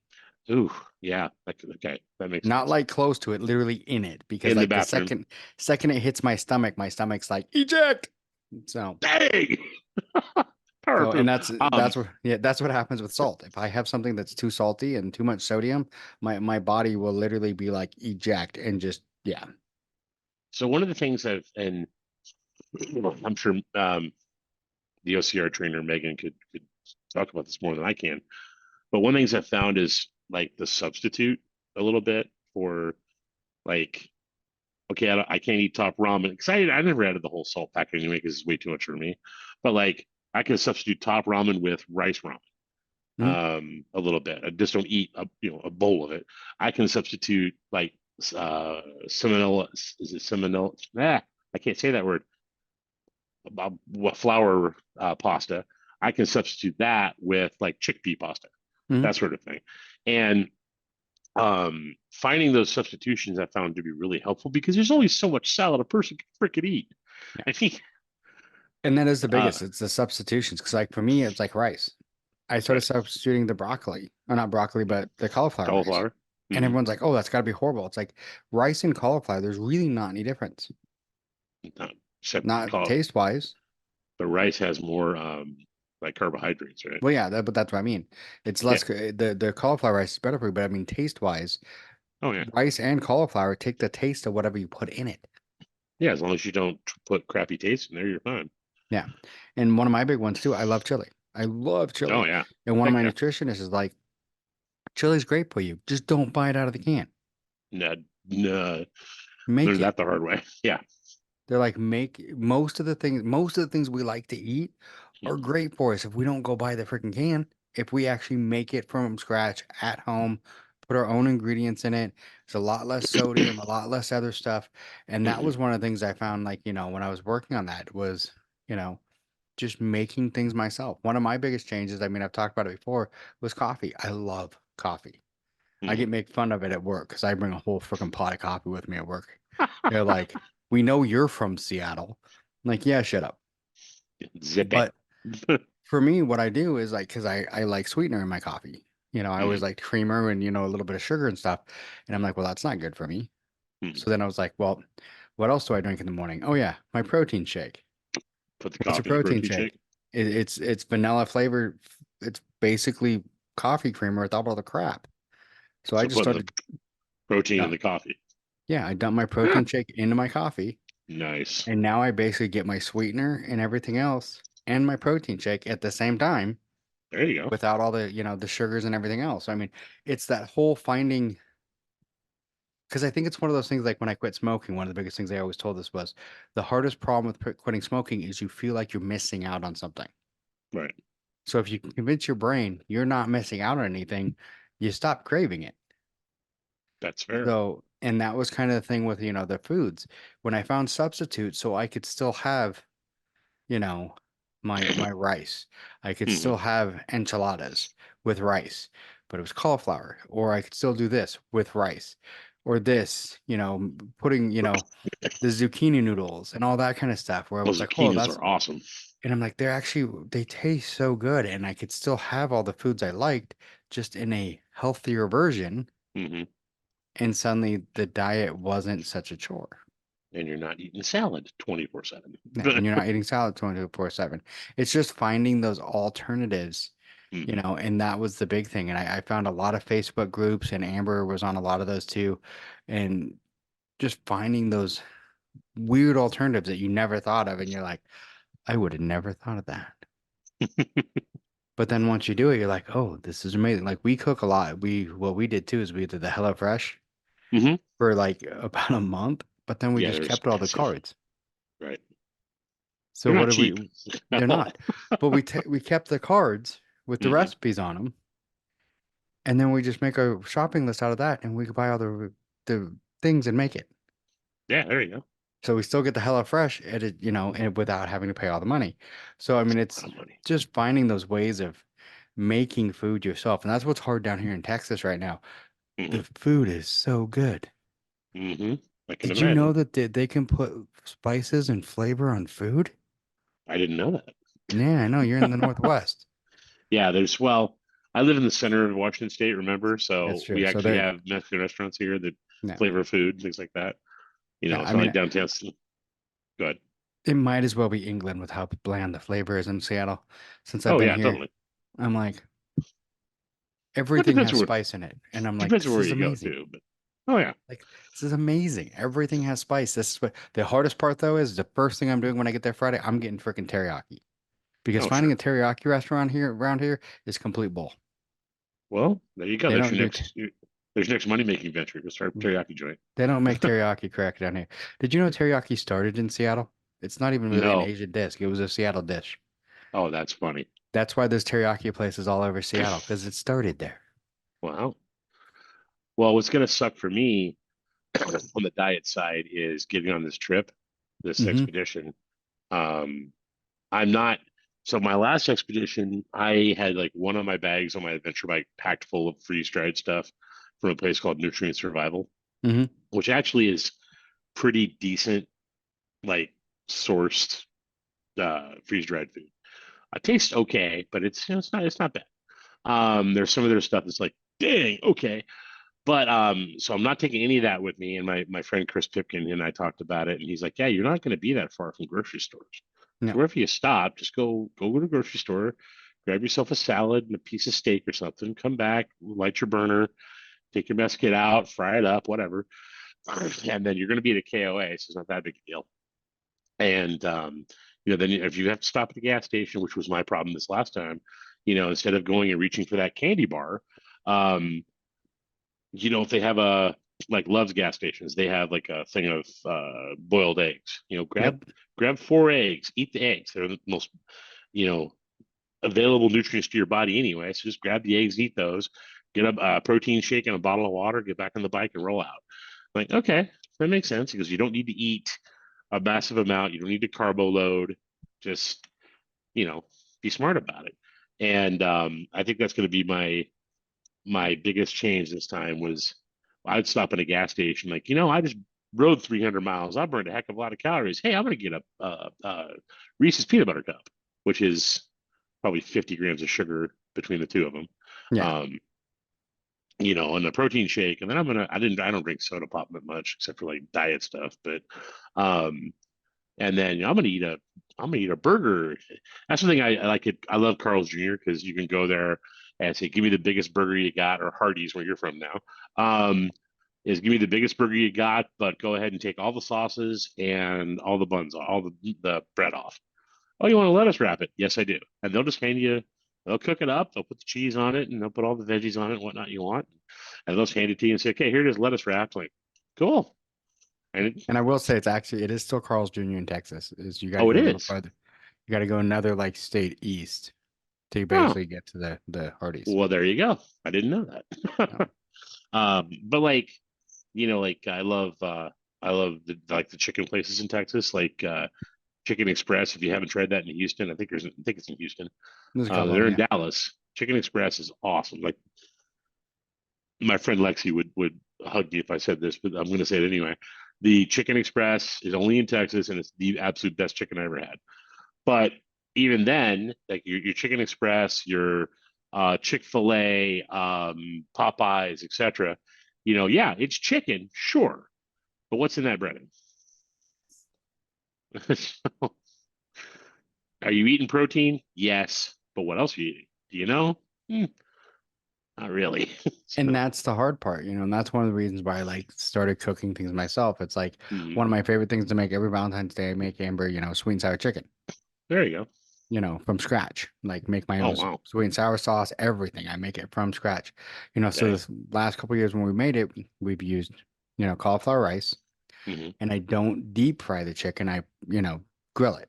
Ooh, yeah. Okay, that makes
Not
sense.
like close to it, literally in it. Because
In the
like the
bathroom.
second it hits my stomach's like, eject. So
Dang! Power
so and
move.
that's what happens with salt. If I have something that's too salty and too much sodium, my body will literally be like eject and just yeah.
So one of the things and I'm sure the OCR trainer Megan could talk about this more than I can. But one of the things I found is like the substitute a little bit for like, okay, I can't eat top ramen because I never added the whole salt pack anyway because it's way too much for me. But like I can substitute top ramen with rice ramen
Hmm?
a little bit. I just don't eat a bowl of it. I can substitute like salmonella. Is it salmonella? I can't say that word. Flour pasta. I can substitute that with like chickpea pasta,
Hmm?
that sort of thing. And finding those substitutions I found to be really helpful because there's only so much salad a person can freaking eat.
Yeah.
I think,
And that is the
uh,
biggest. It's the substitutions. Because like for me, it's like rice. I started
right,
substituting the broccoli, or not broccoli, but the cauliflower rice.
cauliflower.
And
Mm-hmm.
everyone's like, "Oh, that's got to be horrible." It's like rice and cauliflower. There's really not any difference,
Not except
not taste wise.
the rice has more like carbohydrates, right?
Well, yeah, but that's what I mean. It's
Yeah.
less the cauliflower rice is better for you, but I mean taste wise,
Oh yeah.
rice and cauliflower take the taste of whatever you put in it.
Yeah. As long as you don't put crappy taste in there, you're fine.
Yeah, and one of my big ones too. I love chili. I love
Oh
chili,
yeah.
and one of
Heck
my
yeah.
nutritionists is like, "Chili's great for you. Just don't buy it out of the can.
No, no,
Make
learned
it."
that the hard way. Yeah.
They're like, make most of the things we like to eat are
Mhm.
great for us if we don't go buy the freaking can. If we actually make it from scratch at home, put our own ingredients in it, it's a lot less sodium, a lot less other stuff. And that
Mhm.
was one of the things I found, like, when I was working on that was, you know, just making things myself. One of my biggest changes, I mean, I've talked about it before, was coffee. I love coffee. I get
Mhm.
made fun of it at work because I bring a whole freaking pot of coffee with me at work. They're like, "We know you're from Seattle." I'm like, yeah, shut up.
Zip it.
But for me, what I do is like, because I like sweetener in my coffee. I always
Mhm.
like creamer and, a little bit of sugar and stuff. And I'm like, well, that's not good for me.
Mhm.
So then I was like, well, what else do I drink in the morning? Oh, yeah, my protein shake.
Put the
What's a
coffee in the
protein
protein
shake?
shake.
It's vanilla flavored. It's basically coffee creamer without all the crap. So I
So
just
put the
started,
protein in
dump,
the coffee.
yeah, I dumped my protein shake into my coffee.
Nice.
And now I basically get my sweetener and everything else and my protein shake at the same time
There you go.
without all the sugars and everything else. I mean, it's that whole finding, because I think it's one of those things like when I quit smoking, one of the biggest things I always told us was the hardest problem with quitting smoking is you feel like you're missing out on something.
Right.
So if you can convince your brain you're not missing out on anything, you stop craving it.
That's fair.
So, and that was kind of the thing with, the foods. When I found substitutes so I could still have you know, my rice. I could
Mhm.
still have enchiladas with rice, but it was cauliflower. Or I could still do this with rice. Or this, putting, the zucchini noodles and all that kind of stuff where I was
Those
like, oh,
zucchinis
that's,
are awesome.
and I'm like, they taste so good. And I could still have all the foods I liked just in a healthier version.
Hmm.
And suddenly the diet wasn't such a chore.
And you're not eating salad 24/7.
Yeah, and you're not eating salad 24/7. It's just finding those alternatives you
Hmm.
know, and that was the big thing. And I found a lot of Facebook groups, and Amber was on a lot of those too. And just finding those weird alternatives that you never thought of. And you're like, I would have never thought of that. But then once you do it, you're like, oh, this is amazing. Like we cook a lot. What we did too is we did the HelloFresh
Hmm.
for like about a month, but then we
Yeah,
just
they're
kept all the
expensive,
cards.
right?
So
They're
what
not
did
cheap.
they're not. But we kept the cards with the
Hmm.
recipes on them, and then we just make a shopping list out of that, and we could buy all the things and make it.
Yeah, there you go.
So we still get the HelloFresh at it, you know, and without having to pay all the money. So I mean,
A
it's
lot of money.
just finding those ways of making food yourself, and that's what's hard down here in Texas right now.
Hmm.
The food is so good.
Hmm. I can
Did you know
imagine.
that they can put spices and flavor on food?
I didn't know that.
Yeah, I know. You're in the Northwest.
Yeah, I live in the center of Washington State, remember?
That's
So
true.
we
So
actually
there,
have Mexican restaurants here that
yeah,
flavor food, things like that.
yeah.
It's
I
not
mean,
like downtown. Go ahead.
it might as well be England with how bland the flavor is in Seattle. Since I've
Oh
been
yeah,
here,
totally.
I'm like,
Well, it
everything has
depends
spice in it, and I'm like,
depends on
this
where
is
you go
amazing.
too. But oh yeah.
Like, this is amazing. Everything has spice. This is what the hardest part though is the first thing I'm doing when I get there Friday. I'm getting freaking teriyaki because
Oh
finding
sure.
a teriyaki restaurant here around here is complete bull.
Well, there you go.
They
There's
don't
your
do
there's your next money making venture. Go start a teriyaki joint.
they don't make teriyaki correct down here. Did you know teriyaki started in Seattle? It's not even really an
No.
Asian dish. It was a Seattle dish.
Oh, that's funny.
That's why there's teriyaki places all over Seattle because it started there.
Wow. Well, what's gonna suck for me on the diet side is getting on this trip, this
Hmm.
expedition. Um, I'm not. So my last expedition, I had like one of my bags on my adventure bike packed full of freeze dried stuff from a place called Nutrient Survival,
Hmm.
which actually is pretty decent, like sourced freeze dried food. It tastes okay, but it's not bad. There's some of their stuff that's like, dang, okay. But so I'm not taking any of that with me. And my friend Chris Pipkin and I talked about it, and he's like, yeah, you're not going to be that far from grocery stores. So
No.
wherever you stop, just go to the grocery store, grab yourself a salad and a piece of steak or something. Come back, light your burner, take your mess kit out, fry it up, whatever, and then you're going to be at a KOA, so it's not that big a deal. And then if you have to stop at the gas station, which was my problem this last time, instead of going and reaching for that candy bar, um, if they have a like Love's gas stations, they have like a thing of boiled eggs. Grab
Yep.
grab 4 eggs, eat the eggs. They're the most you know available nutrients to your body anyway. So just grab the eggs, eat those. Get a protein shake and a bottle of water. Get back on the bike and roll out. Like, okay, that makes sense because you don't need to eat a massive amount. You don't need to carbo load. Just you know, be smart about it. And I think that's going to be my biggest change this time was I'd stop at a gas station like, I just rode 300 miles. I burned a heck of a lot of calories. Hey, I'm going to get a Reese's peanut butter cup, which is probably 50 grams of sugar between the two of them.
Yeah.
Um, and a protein shake. And then I don't drink soda pop that much except for like diet stuff, but, and then I'm gonna eat a burger. That's the thing I like it. I love Carl's Jr. because you can go there and say, "Give me the biggest burger you got," or Hardee's where you're from now. Is give me the biggest burger you got, but go ahead and take all the sauces and all the buns, all the bread off. Oh, you want to lettuce wrap it? Yes, I do. And they'll just hand you. They'll cook it up. They'll put the cheese on it, and they'll put all the veggies on it and whatnot you want. And they'll just hand it to you and say, "Okay, here it is, lettuce wrapped." Like, cool. And
And I will say it is still Carl's Jr. in Texas. Is you got to
oh, it
go a little
is.
farther. You got to go another like state east to
Oh,
basically get to the Hardee's.
well, there you go. I didn't know
Yeah.
that. But like, like I love the chicken places in Texas, like Chicken Express. If you haven't tried that in Houston, I think it's in Houston.
There's a couple of
They're
them,
in
yeah.
Dallas. Chicken Express is awesome. Like my friend Lexi would hug me if I said this, but I'm going to say it anyway. The Chicken Express is only in Texas, and it's the absolute best chicken I ever had. But even then, like your Chicken Express, your Chick-fil-A, Popeyes, etc. Yeah, it's chicken, sure, but what's in that breading? Are you eating protein? Yes, but what else are you eating? Do you know? Hmm, not really.
And
So,
that's the hard part, and that's one of the reasons why I like started cooking things myself. It's like
mhm.
one of my favorite things to make every Valentine's Day. I make Amber, sweet and sour chicken,
There you go.
from scratch. Like make my
Oh
own
wow.
sweet and sour sauce, everything. I make it from scratch. So
Okay.
this last couple of years when we made it, we've used, cauliflower rice,
Hmm.
and I don't deep fry the chicken. I, grill it.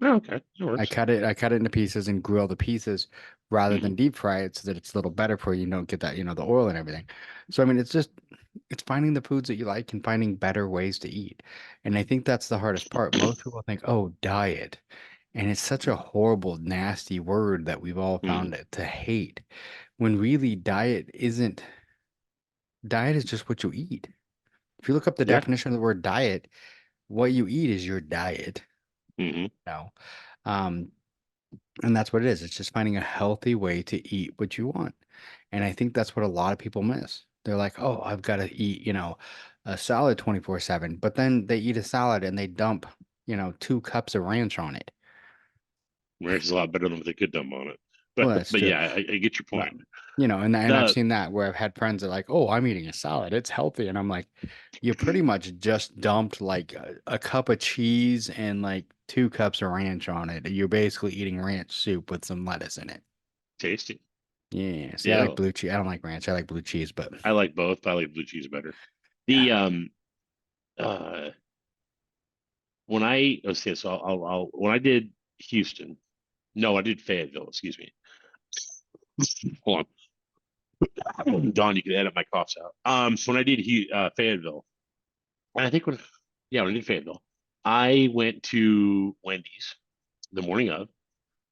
Oh, okay. That
I
works.
cut it into pieces and grill the pieces rather
Hmm.
than deep fry it so that it's a little better for you. You don't get that, the oil and everything. So I mean, it's finding the foods that you like and finding better ways to eat. And I think that's the hardest part. Most people think, "Oh, diet." And it's such a horrible, nasty word that we've all
Hmm.
found it to hate. When really diet is just what you eat. If you look up the
Yeah.
definition of the word diet, what you eat is your diet.
Hmm.
No. Um, And that's what it is. It's just finding a healthy way to eat what you want. And I think that's what a lot of people miss. They're like, oh, I've got to eat, a salad 24/7. But then they eat a salad and they dump, 2 cups of ranch on it.
Ranch is a lot better than what they could dump on it.
Well,
But
that's
but
true.
yeah, I get your
But,
point.
and I've
The
seen that where I've had friends that are like, oh, I'm eating a salad. It's healthy. And I'm like, you pretty much just dumped like a cup of cheese and like 2 cups of ranch on it. You're basically eating ranch soup with some lettuce in it.
tasty.
Yeah. See, I like
Yeah.
blue cheese. I don't like ranch. I like blue cheese, but
I like both, but I like blue cheese better.
yeah.
The uh when I let's see, so I'll when I did Houston, no, I did Fayetteville, excuse me. Hold on. Don, you can edit my coughs out. So when I did Fayetteville, and I think when I did Fayetteville, I went to Wendy's the morning of,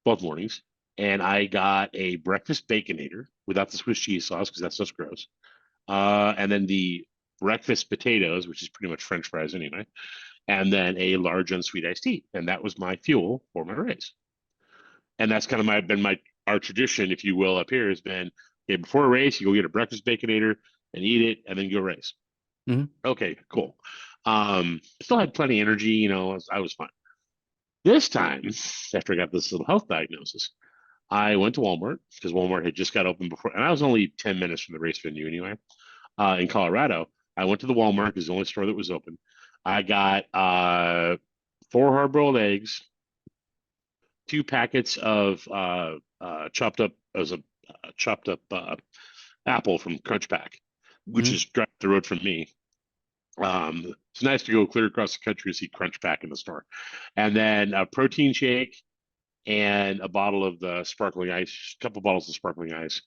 both mornings, and I got a breakfast baconator without the Swiss cheese sauce because that's just gross. And then the breakfast potatoes, which is pretty much French fries anyway, and then a large unsweet iced tea, and that was my fuel for my race. And that's kind of my our tradition, if you will, up here has been okay, before a race, you go get a breakfast baconator and eat it, and then you go race.
Hmm.
Okay, cool. Still had plenty of energy, I was fine. This time, after I got this little health diagnosis, I went to Walmart because Walmart had just got open before, and I was only 10 minutes from the race venue anyway. In Colorado, I went to the Walmart because the only store that was open. I got 4 hard-boiled eggs, 2 packets of chopped up as a chopped up apple from Crunch Pack, which
Hmm.
is right up the road from me. It's nice to go clear across the country to see Crunch Pack in the store, and then a protein shake and a bottle of the sparkling ice, a couple bottles of sparkling ice,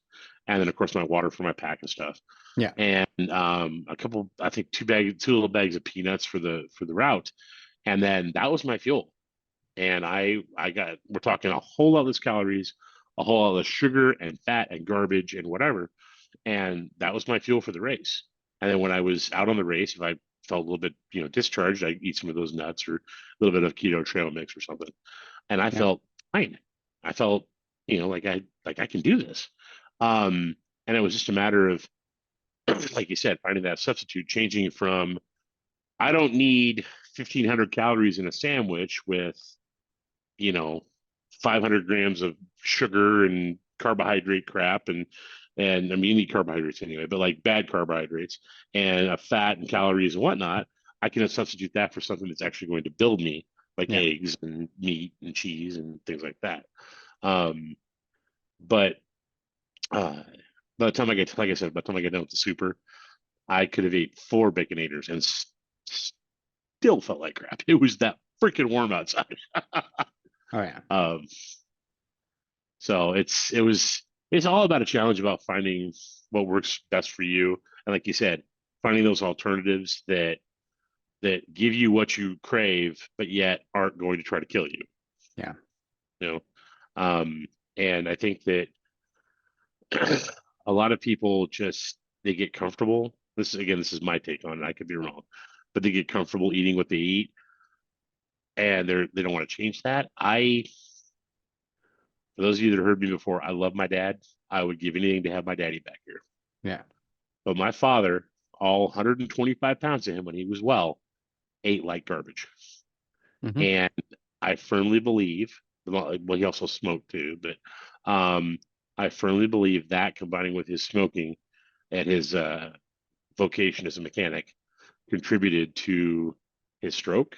and then of course my water for my pack and stuff,
Yeah.
and a couple, I think 2 little bags of peanuts for the route, and then that was my fuel. And I got, we're talking a whole lot less calories, a whole lot less sugar and fat and garbage and whatever, and that was my fuel for the race. And then when I was out on the race, if I felt a little bit discharged, I eat some of those nuts or a little bit of keto trail mix or something, and I
Yeah.
felt fine. I felt like I can do this. And it was just a matter of like you said, finding that substitute, changing from I don't need 1,500 calories in a sandwich with you know 500 grams of sugar and carbohydrate crap, and I mean you need carbohydrates anyway, but like bad carbohydrates and fat and calories and whatnot. I can substitute that for something that's actually going to build me, like
Yeah.
eggs and meat and cheese and things like that. Um, but uh, by the time I get, like I said, by the time I get done with the super, I could have ate 4 baconators and still felt like crap. It was that freaking warm outside.
Oh yeah.
um, so it's all about a challenge about finding what works best for you, and like you said, finding those alternatives that give you what you crave, but yet aren't going to try to kill you.
Yeah.
You know, and I think that a lot of people just they get comfortable. This is my take on it. I could be wrong, but they get comfortable eating what they eat, and they don't want to change that. For those of you that heard me before, I love my dad. I would give anything to have my daddy back here.
Yeah.
But my father, all 125 pounds of him when he was well, ate like garbage.
Hmm.
And I firmly believe, well, he also smoked too, but I firmly believe that combining with his smoking and his vocation as a mechanic contributed to his stroke,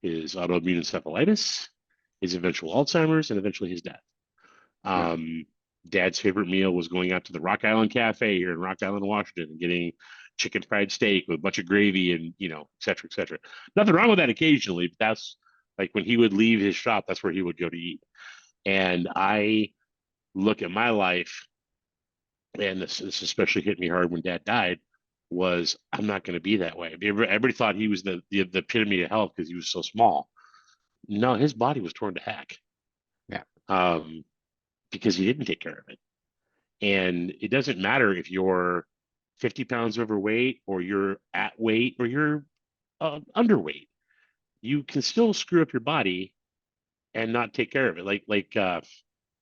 his autoimmune encephalitis, his eventual Alzheimer's, and eventually his death.
Yeah.
Dad's favorite meal was going out to the Rock Island Cafe here in Rock Island, Washington, and getting chicken fried steak with a bunch of gravy and, et cetera, et cetera. Nothing wrong with that occasionally, but that's like when he would leave his shop, that's where he would go to eat. And I look at my life, and this especially hit me hard when Dad died, was I'm not going to be that way. Everybody thought he was the epitome of health because he was so small. No, his body was torn to heck.
Yeah.
Because he didn't take care of it. And it doesn't matter if you're 50 pounds overweight or you're at weight or you're underweight. You can still screw up your body and not take care of it. Like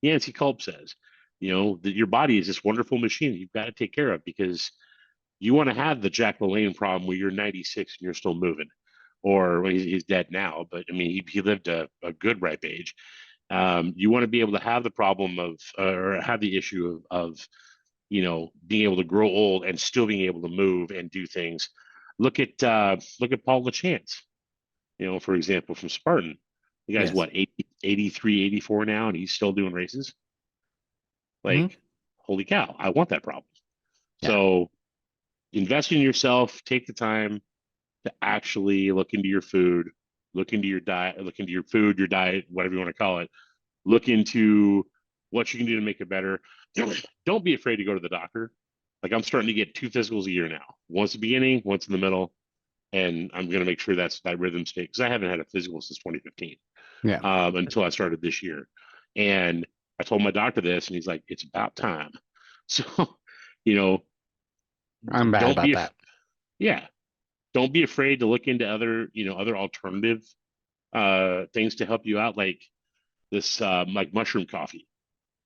Yancey Culp says, that your body is this wonderful machine that you've got to take care of because you want to have the Jack LaLanne problem where you're 96 and you're still moving. Or well, he's dead now, but I mean, he lived a good ripe age. You want to be able to have the problem of or have the issue of being able to grow old and still being able to move and do things. Look at Paul LaChance, for example, from Spartan. The guy's
Yes.
what, 80, 83, 84 now, and he's still doing races. Like, holy cow, I want that problem.
Yeah.
So invest in yourself, take the time to actually look into your food, look into your diet, look into your food, your diet, whatever you want to call it. Look into what you can do to make it better. Don't be afraid to go to the doctor. Like I'm starting to get 2 physicals a year now. Once at the beginning, once in the middle, and I'm going to make sure that rhythm stays because I haven't had a physical since 2015.
Yeah.
Until I started this year, and I told my doctor this, and he's like, "It's about time." So, you know,
I'm bad
don't
about
be,
that.
yeah, don't be afraid to look into other alternative things to help you out, like this, like mushroom coffee.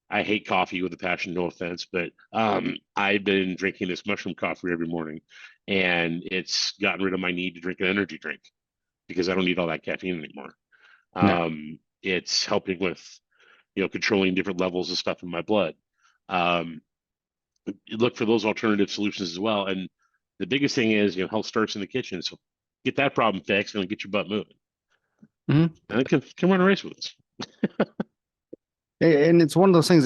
I hate coffee with a passion, no offense, but I've been drinking this mushroom coffee every morning, and it's gotten rid of my need to drink an energy drink because I don't need all that caffeine anymore.
Yeah.
It's helping with, controlling different levels of stuff in my blood. Um, look for those alternative solutions as well. And the biggest thing is, health starts in the kitchen. So get that problem fixed and then get your butt moving.
Mhm.
And then come run a race with us.
And it's one of those things.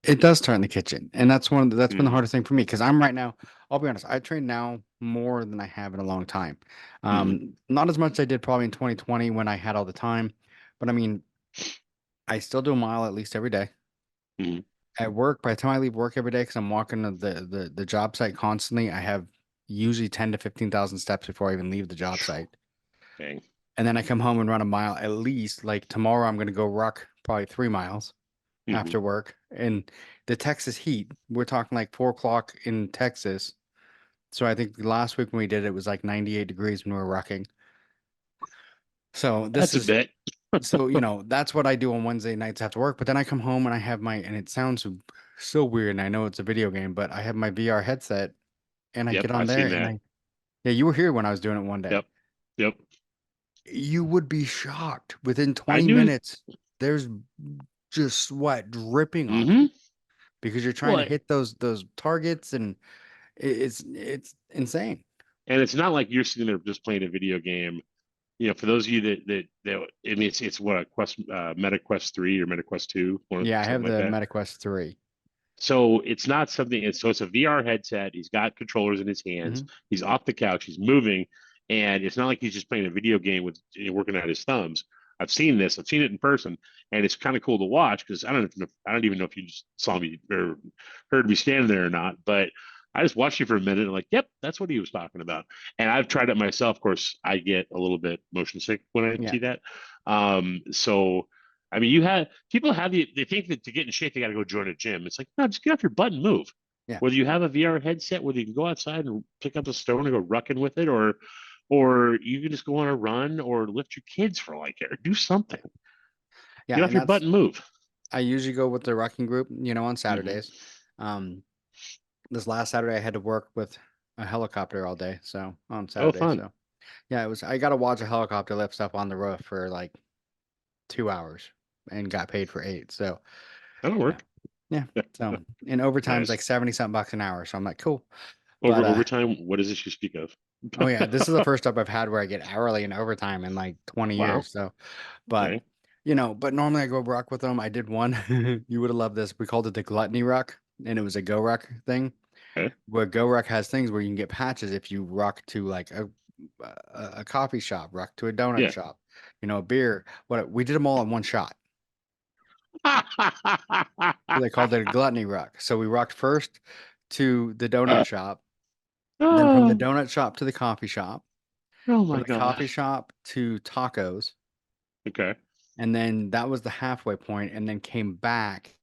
It does start in the kitchen, and that's been the
Mm-hmm.
hardest thing for me because I'm right now. I'll be honest. I train now more than I have in a long time.
Mm-hmm.
Not as much as I did probably in 2020 when I had all the time, but I mean, I still do a mile at least every day.
Mm-hmm.
At work, by the time I leave work every day, because I'm walking to the job site constantly, I have usually 10 to 15,000 steps before I even leave the job site.
Dang.
And then I come home and run a mile at least. Like tomorrow, I'm going to go ruck probably 3 miles
Mm-hmm.
after work. And the Texas heat, we're talking like 4 o'clock in Texas. So I think last week when we did it, it was like 98 degrees when we were rucking. So
That's a bit.
that's what I do on Wednesday nights after work. But then I come home and I have and it sounds so weird. And I know it's a video game, but I have my VR headset and I
Yep.
get on
I've
there
seen
and
that.
yeah, you were here when I was doing it one day.
Yep. Yep.
You would be shocked. Within
I
20
knew.
minutes, there's just sweat dripping off
Mm-hmm.
you because you're trying to
Well,
hit those targets and it's insane.
and it's not like you're sitting there just playing a video game. For those of you that I mean, it's what a Quest, Meta Quest 3 or Meta Quest 2,
Yeah, I
something
have
like
the
that.
MetaQuest 3.
So it's not something. It's a VR headset. He's got controllers in his hands.
Hmm.
He's off the couch. He's moving, and it's not like he's just playing a video game with working out his thumbs. I've seen this. I've seen it in person, and it's kind of cool to watch because I don't even know if you just saw me or heard me standing there or not. But I just watched you for a minute and like, yep, that's what he was talking about. And I've tried it myself. Of course, I get a little bit motion sick when I
Yeah.
see that. So I mean, people they think that to get in shape they got to go join a gym. It's like, no, just get off your butt and move.
Yeah.
Whether you have a VR headset, whether you can go outside and pick up a stone and go rucking with it, or you can just go on a run or lift your kids for like it, or do something.
Yeah,
Get off
and
your butt and move.
I usually go with the rucking group, on
Mm-hmm.
Saturdays. Um, this last Saturday I had to work with a helicopter all day, so on
Oh,
Saturday.
fun.
So yeah, I got to watch a helicopter lift stuff on the roof for like 2 hours. and got paid for 8. So
That'll
yeah,
work.
yeah. So and overtime's
Nice.
like 70-something bucks an hour. So I'm like, cool. But
Overtime, what is this you speak of?
oh yeah, this is the first job I've had where I get hourly and overtime in like 20
Wow.
years. So, but
Okay.
but normally I go ruck with them. I did one. You would have loved this. We called it the gluttony ruck, and it was a go ruck thing.
Okay.
Where go ruck has things where you can get patches if you ruck to like a coffee shop, ruck to a donut
Yeah.
shop, a beer. What we did them all in one shot. So they called it a gluttony ruck. So we rucked first to the donut shop, then from the
Oh,
donut shop to the coffee shop,
oh
from
my
the coffee
gosh.
shop to tacos,
Okay.
and then that was the halfway point, and then came back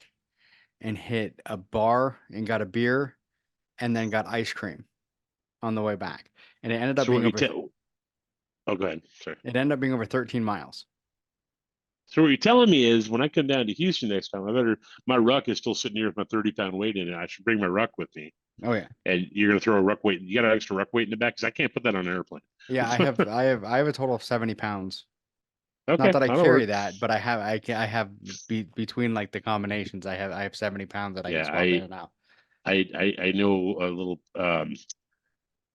and hit a bar and got a beer and then got ice cream on the way back. And it ended up
So what
being
you
over
tell? Oh, go ahead. Sorry.
it ended up being over 13 miles.
So what you're telling me is when I come down to Houston next time, I better my ruck is still sitting here with my 30-pound weight in it. I should bring my ruck with me.
Oh yeah.
And you're gonna throw a ruck weight. You got an extra ruck weight in the back because I can't put that on an airplane.
Yeah, I have a total of 70 pounds. Not
Okay,
that I
that'll
carry
work.
that, but I have between like the combinations, I have 70 pounds that I can
Yeah,
swap in and out.
I know a little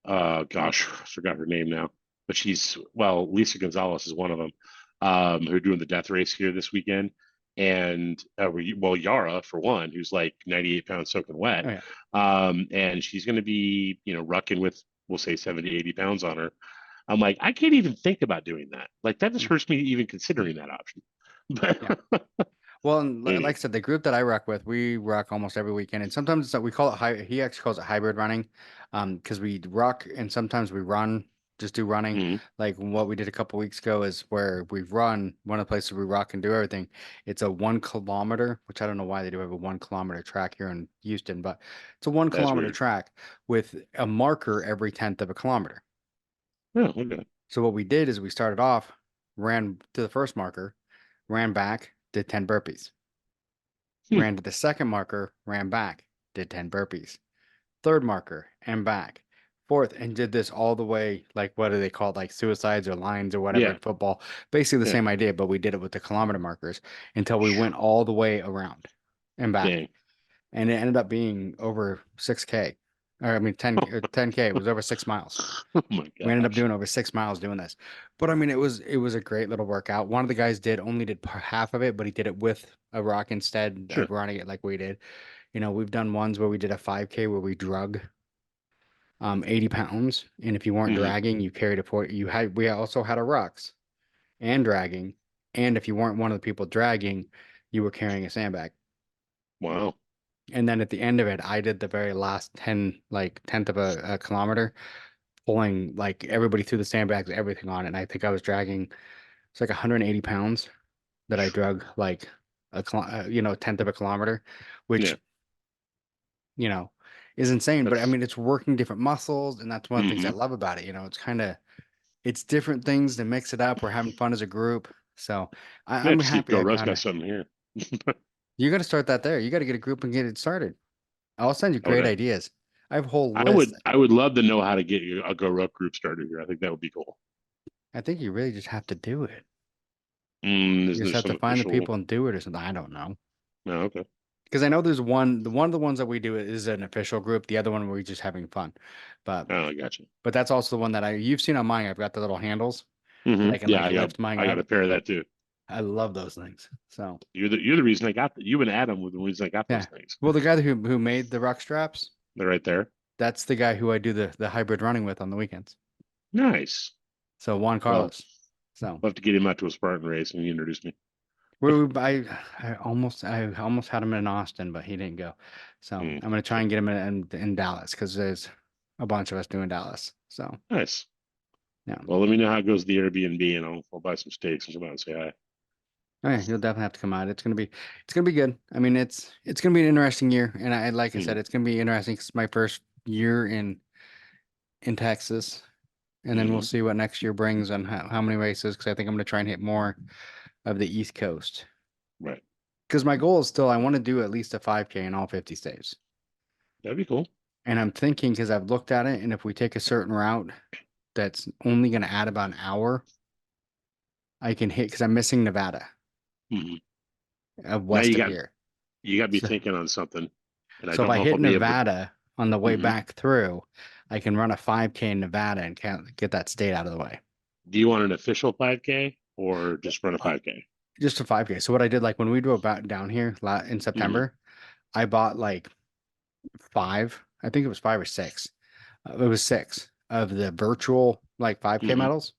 gosh, I forgot her name now, but Lisa Gonzalez is one of them, who are doing the death race here this weekend. And Yara for one, who's like 98 pounds soaking wet.
Oh yeah.
And she's going to be, rucking with, we'll say 70, 80 pounds on her. I'm like, I can't even think about doing that. Like that just
Mm,
hurts me even considering that option.
yeah.
But
Well, and like
anyway,
I said, the group that I rock with, we rock almost every weekend, and sometimes we call it he actually calls it hybrid running, because we rock and sometimes we run, just do running.
mhm,
Like what we did a couple weeks ago is where we run. One of the places we rock and do everything. It's a 1 kilometer, which I don't know why they do have a 1 kilometer track here in Houston, but it's a one
that's
kilometer
weird.
track with a marker every tenth of a kilometer.
Oh, okay.
So what we did is we started off, ran to the first marker, ran back, did 10 burpees.
Hmm,
Ran to the second marker, ran back, did 10 burpees. Third marker, and back. Fourth, and did this all the way, like what do they call it, like suicides or lines or whatever
yeah,
in football. Basically the
yeah.
same idea, but we did it with the kilometer markers until we went all the way around and back.
Dang.
And it ended up being over 6K. Or I mean 10K. It was over 6 miles.
Oh my
We ended up
gosh.
doing over 6 miles doing this. But I mean, it was a great little workout. One of the guys only did half of it, but he did it with a rock instead
Sure.
of running it like we did. We've done ones where we did a 5K where we drug 80 pounds, and if you weren't
Hmm.
dragging, you carried a 40. We also had a rocks and dragging, and if you weren't one of the people dragging, you were carrying a sandbag.
Wow.
And then at the end of it, I did the very last 10, like tenth of a kilometer, pulling like everybody through the sandbags, everything on it. And I think I was dragging, it's like 180 pounds that I drug like tenth of a kilometer,
Yeah.
which, you know, is insane. But I
That's
mean, it's working different muscles, and that's one of the things I
hmm
love about it. It's different things to mix it up. We're having fun as a group. So
yeah,
I'm
to see if
happy
Go
I
Russ
kind
got
of,
something here.
you got to start that there. You got to get a group and get it started. I'll send you
I would
great ideas. I have a whole
I would
list.
I would love to know how to get a Go Ruck group started here. I think that would be cool.
I think you really just have to do it. You
Isn't
just
there
have to
some
find the
official?
people and do it or something. I don't know.
No, okay.
Because I know there's one of the ones that we do is an official group. The other one we're just having fun. But
Oh, I got you.
but that's also the one that you've seen on mine. I've got the little handles that I can
Yeah,
like lift mine
I got
up.
a pair of that too.
I love those things. So
You're the reason I got you and Adam were the reason I got those
yeah.
things.
Well, the guy who made the rock straps,
They're right there.
that's the guy who I do the hybrid running with on the weekends.
Nice.
So Juan
Well,
Carlos. So
we'll have to get him out to a Spartan race and he introduced me.
I almost had him in Austin, but he didn't go. So I'm gonna try
Okay.
and get him in Dallas because there's a bunch of us doing Dallas. So
Nice.
yeah.
Well, let me know how it goes to the Airbnb and I'll buy some steaks and come out and say hi.
Okay, you'll definitely have to come out. It's gonna be good. I mean, it's gonna be an interesting year, and like I said,
Hmm.
it's gonna be interesting. 'Cause it's my first year in Texas, and then we'll
Hmm.
see what next year brings and how many races. Because I think I'm gonna try and hit more of the East Coast.
Right.
Because my goal is still I want to do at least a 5K in all 50 states.
That'd be cool.
And I'm thinking because I've looked at it, and if we take a certain route that's only gonna add about an hour, I can hit because I'm missing Nevada.
Hmm. Now
west of here.
you got me
So,
thinking on something, and I
so if
don't
I
know if
hit
I'll be able to.
Nevada on the way
Mhm.
back through, I can run a 5K in Nevada and get that state out of the way.
Do you want an official 5K or just run a
Uh,
5K?
just a 5K. So what I did, like when we drove back down here in
Hmm.
September, I bought like five, I think it was five or six. It was six of the virtual like 5K
Hmm.
medals.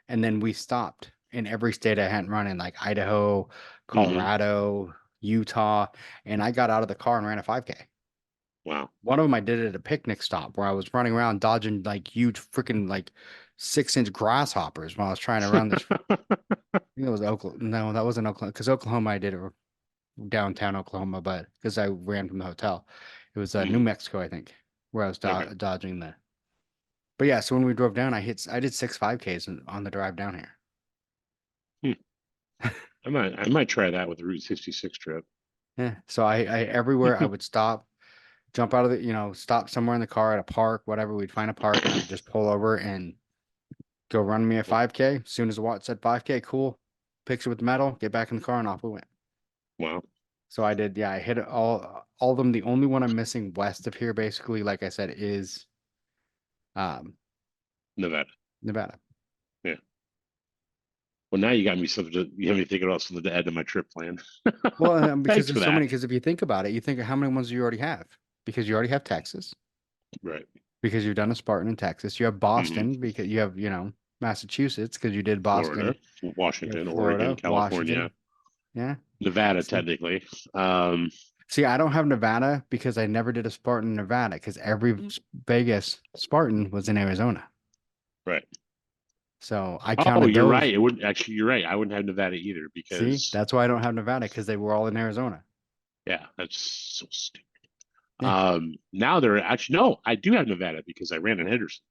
And then we stopped in every state I hadn't run in, like Idaho,
Hmm.
Colorado, Utah. And I got out of the car and ran a 5K.
Wow.
One of them I did at a picnic stop where I was running around dodging like huge freaking like 6-inch grasshoppers while I was trying to run this. I think it was Oklahoma. No, that wasn't Oklahoma because Oklahoma I did it downtown Oklahoma, but because I ran from the hotel, it was New
Hmm.
Mexico, I think, where I was
Okay.
dodging the. But yeah, so when we drove down, I did six 5Ks on the drive down here.
Hmm. I might try that with the Route 66 trip.
Yeah, so I everywhere I would stop, jump out of the, stop somewhere in the car at a park, whatever. We'd find a park and I would just pull over and go run me a 5K. As soon as the watch said 5K, cool. Picture with the medal, get back in the car, and off we went.
Wow.
So I did, yeah, I hit all of them. The only one I'm missing west of here, basically, like I said, is um
Nevada.
Nevada.
Yeah. Well, now you got me something you have me thinking about something to add to my trip plan.
Well, because
Thanks for
there's so many.
that.
Because if you think about it, you think of how many ones do you already have? Because you already have Texas,
Right.
because you've done a Spartan in Texas. You have
Hmm.
Boston because you have, Massachusetts because you did
Florida,
Boston. You have
Washington, Oregon,
Florida,
California,
Washington. Yeah.
Nevada,
See,
technically. Um,
see, I don't have Nevada because I never did a Spartan in Nevada because every Vegas Spartan was in Arizona.
right.
So I
Oh,
counted
you're
those.
right. It wouldn't actually. You're right. I wouldn't have Nevada either
See,
because
that's why I don't have Nevada because they were all in Arizona.
yeah, that's so stupid.
Yeah.
Now they're actually no. I do have Nevada because I ran in Henderson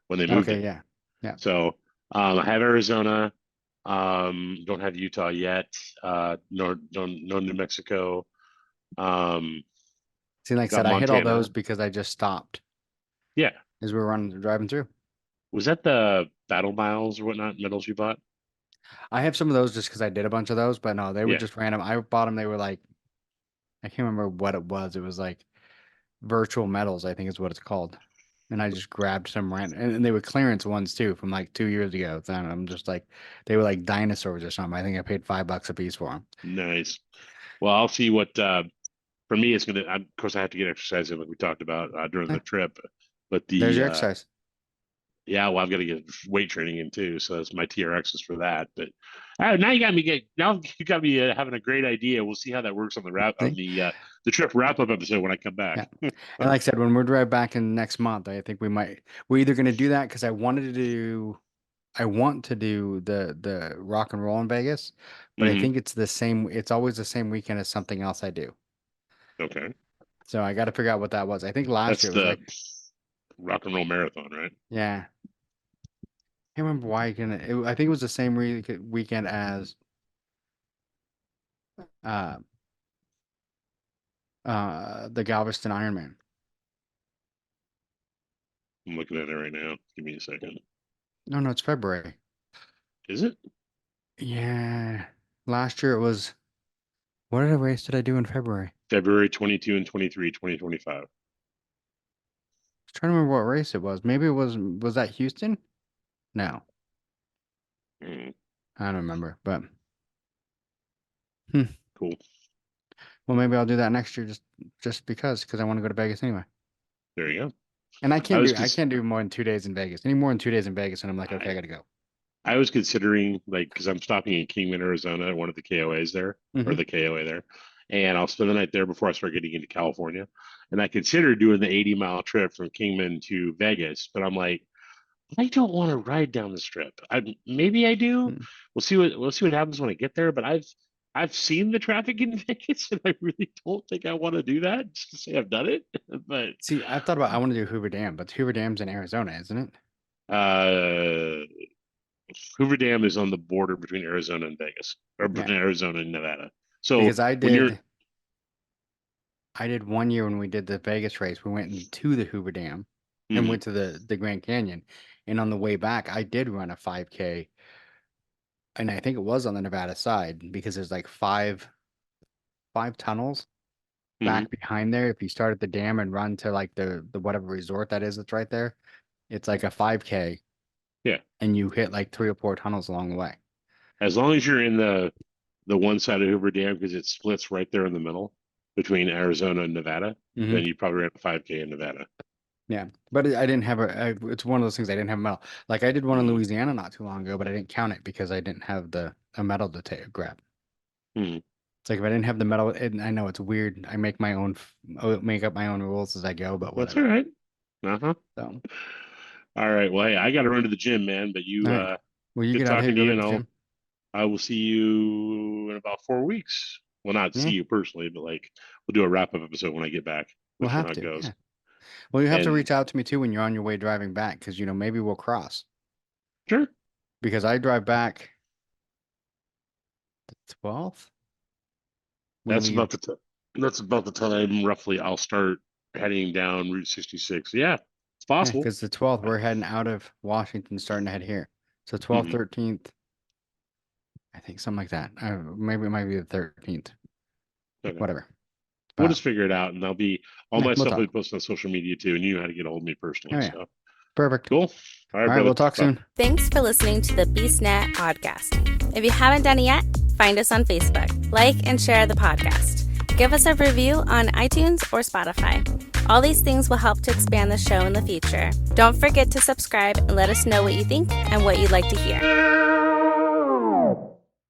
when they moved
Okay.
it.
Yeah. Yeah.
So I have Arizona. Don't have Utah yet. No New Mexico. Um,
See, like I
got
said, I hit all those
Montana.
because I just stopped
Yeah.
as we were driving through.
Was that the Battle Miles or whatnot medals you bought?
I have some of those just because I did a bunch of those, but no, they were
Yeah.
just random. I bought them. They were like, I can't remember what it was. It was like virtual medals, I think is what it's called. And I just grabbed some random, and they were clearance ones too from like 2 years ago. Then I'm just like, they were like dinosaurs or something. I think I paid $5 a piece for them.
Nice. Well, I'll see what for me it's gonna. Of course, I have to get exercise in, like we talked about during
Eh,
the trip. But
there's
the
your exercise.
yeah, well, I've got to get weight training in too, so that's my TRX is for that. But now you got me having a great idea. We'll see how that works on
See?
the trip wrap up episode when I come back.
Yeah. And like I said, when we're right back in next month, I think we're either going to do that because I want to do the rock and roll in Vegas, but I
Hmm.
think it's always the same weekend as something else I do.
Okay,
So I got to figure out what that was. I think last
that's
year it was
the
like,
rock and roll marathon, right?
yeah, I can't remember why I think it was the same weekend as uh the Galveston Ironman.
I'm looking at it right now. Give me a second.
No, no, it's February.
Is it
Yeah. Last year it was, what did a race did I do in February? I
February 22 and 23, 2025?
was trying to remember what race it was. Maybe was that Houston? No,
Mm,
I don't remember. But hmm.
cool.
Well, maybe I'll do that next year just because I want to go to Vegas anyway.
There you go.
And
I was
I
cons-
can't do more than 2 days in Vegas. Any more than 2 days in Vegas, and I'm like, okay, I
I
gotta go.
I was considering like because I'm stopping in Kingman, Arizona, at one of the KOAs there or
Hmm.
the KOA there, and I'll spend the night there before I start getting into California. And I considered doing the 80-mile trip from Kingman to Vegas, but I'm like, I don't want to ride down the strip. Maybe I do. We'll see what happens when I get there. But I've seen the traffic in Vegas, and I really don't think I want to do that just to say I've done it. But
See, I thought about I want to do Hoover Dam, but Hoover Dam's in Arizona, isn't it?
uh, Hoover Dam is on the border between Arizona and Vegas, or
Yeah,
between Arizona and Nevada. So
because
when you're,
I did one year when we did the Vegas race. We went into the Hoover Dam and
mhm,
went to the Grand Canyon, and on the way back, I did run a 5K, and I think it was on the Nevada side because there's like five. 5 tunnels
Mhm.
back behind there. If you start at the dam and run to like the whatever resort that is that's right there, it's like a 5K.
Yeah.
And you hit like 3 or 4 tunnels along the way.
As long as you're in the one side of Hoover Dam, because it splits right there in the middle between Arizona and Nevada,
Mhm.
then you probably ran a 5K in Nevada.
Yeah, but I didn't have it's one of those things I didn't have a medal. Like I did one in
Mhm.
Louisiana not too long ago, but I didn't count it because I didn't have a medal to grab.
Mhm.
It's like if I didn't have the medal, and I know it's weird. I make my own, make up my own rules as I go, but
That's all
whatever.
right. Uh-huh.
So,
All right. Well, hey, I got to run to the gym, man, but
all
you
right. Well, you
good
get out of here,
talking to
go
you,
to
and
the gym.
I will see you in about 4 weeks. Well, not see
Yeah,
you personally, but like we'll do a wrap-up episode when I get back,
we'll
which one
have
how it
to.
goes.
Yeah. Well, you have to
And
reach out to me too when you're on your way driving back, because maybe we'll cross.
sure,
Because I drive back the 12th. We
that's
leave.
about that's about the time roughly I'll start heading down Route 66. Yeah, it's
Yeah,
possible.
because the 12th we're heading out of Washington, starting to head here. So 12th,
Mhm.
13th. I think something like that. Maybe it might be the 13th.
Okay.
Whatever.
We'll
But
just figure it out, and I'll be all
yeah,
my
we'll
stuff will be
talk.
posted on social media too, and you know how to get a hold of me personally.
Oh yeah.
So
Perfect.
cool. All right,
All right,
brother.
we'll talk
Bye.
soon.
Thanks for listening to the BeastNet podcast. If you haven't done it yet, find us on Facebook, like and share the podcast. Give us a review on iTunes or Spotify. All these things will help to expand the show in the future. Don't forget to subscribe and let us know what you think and what you'd like to hear.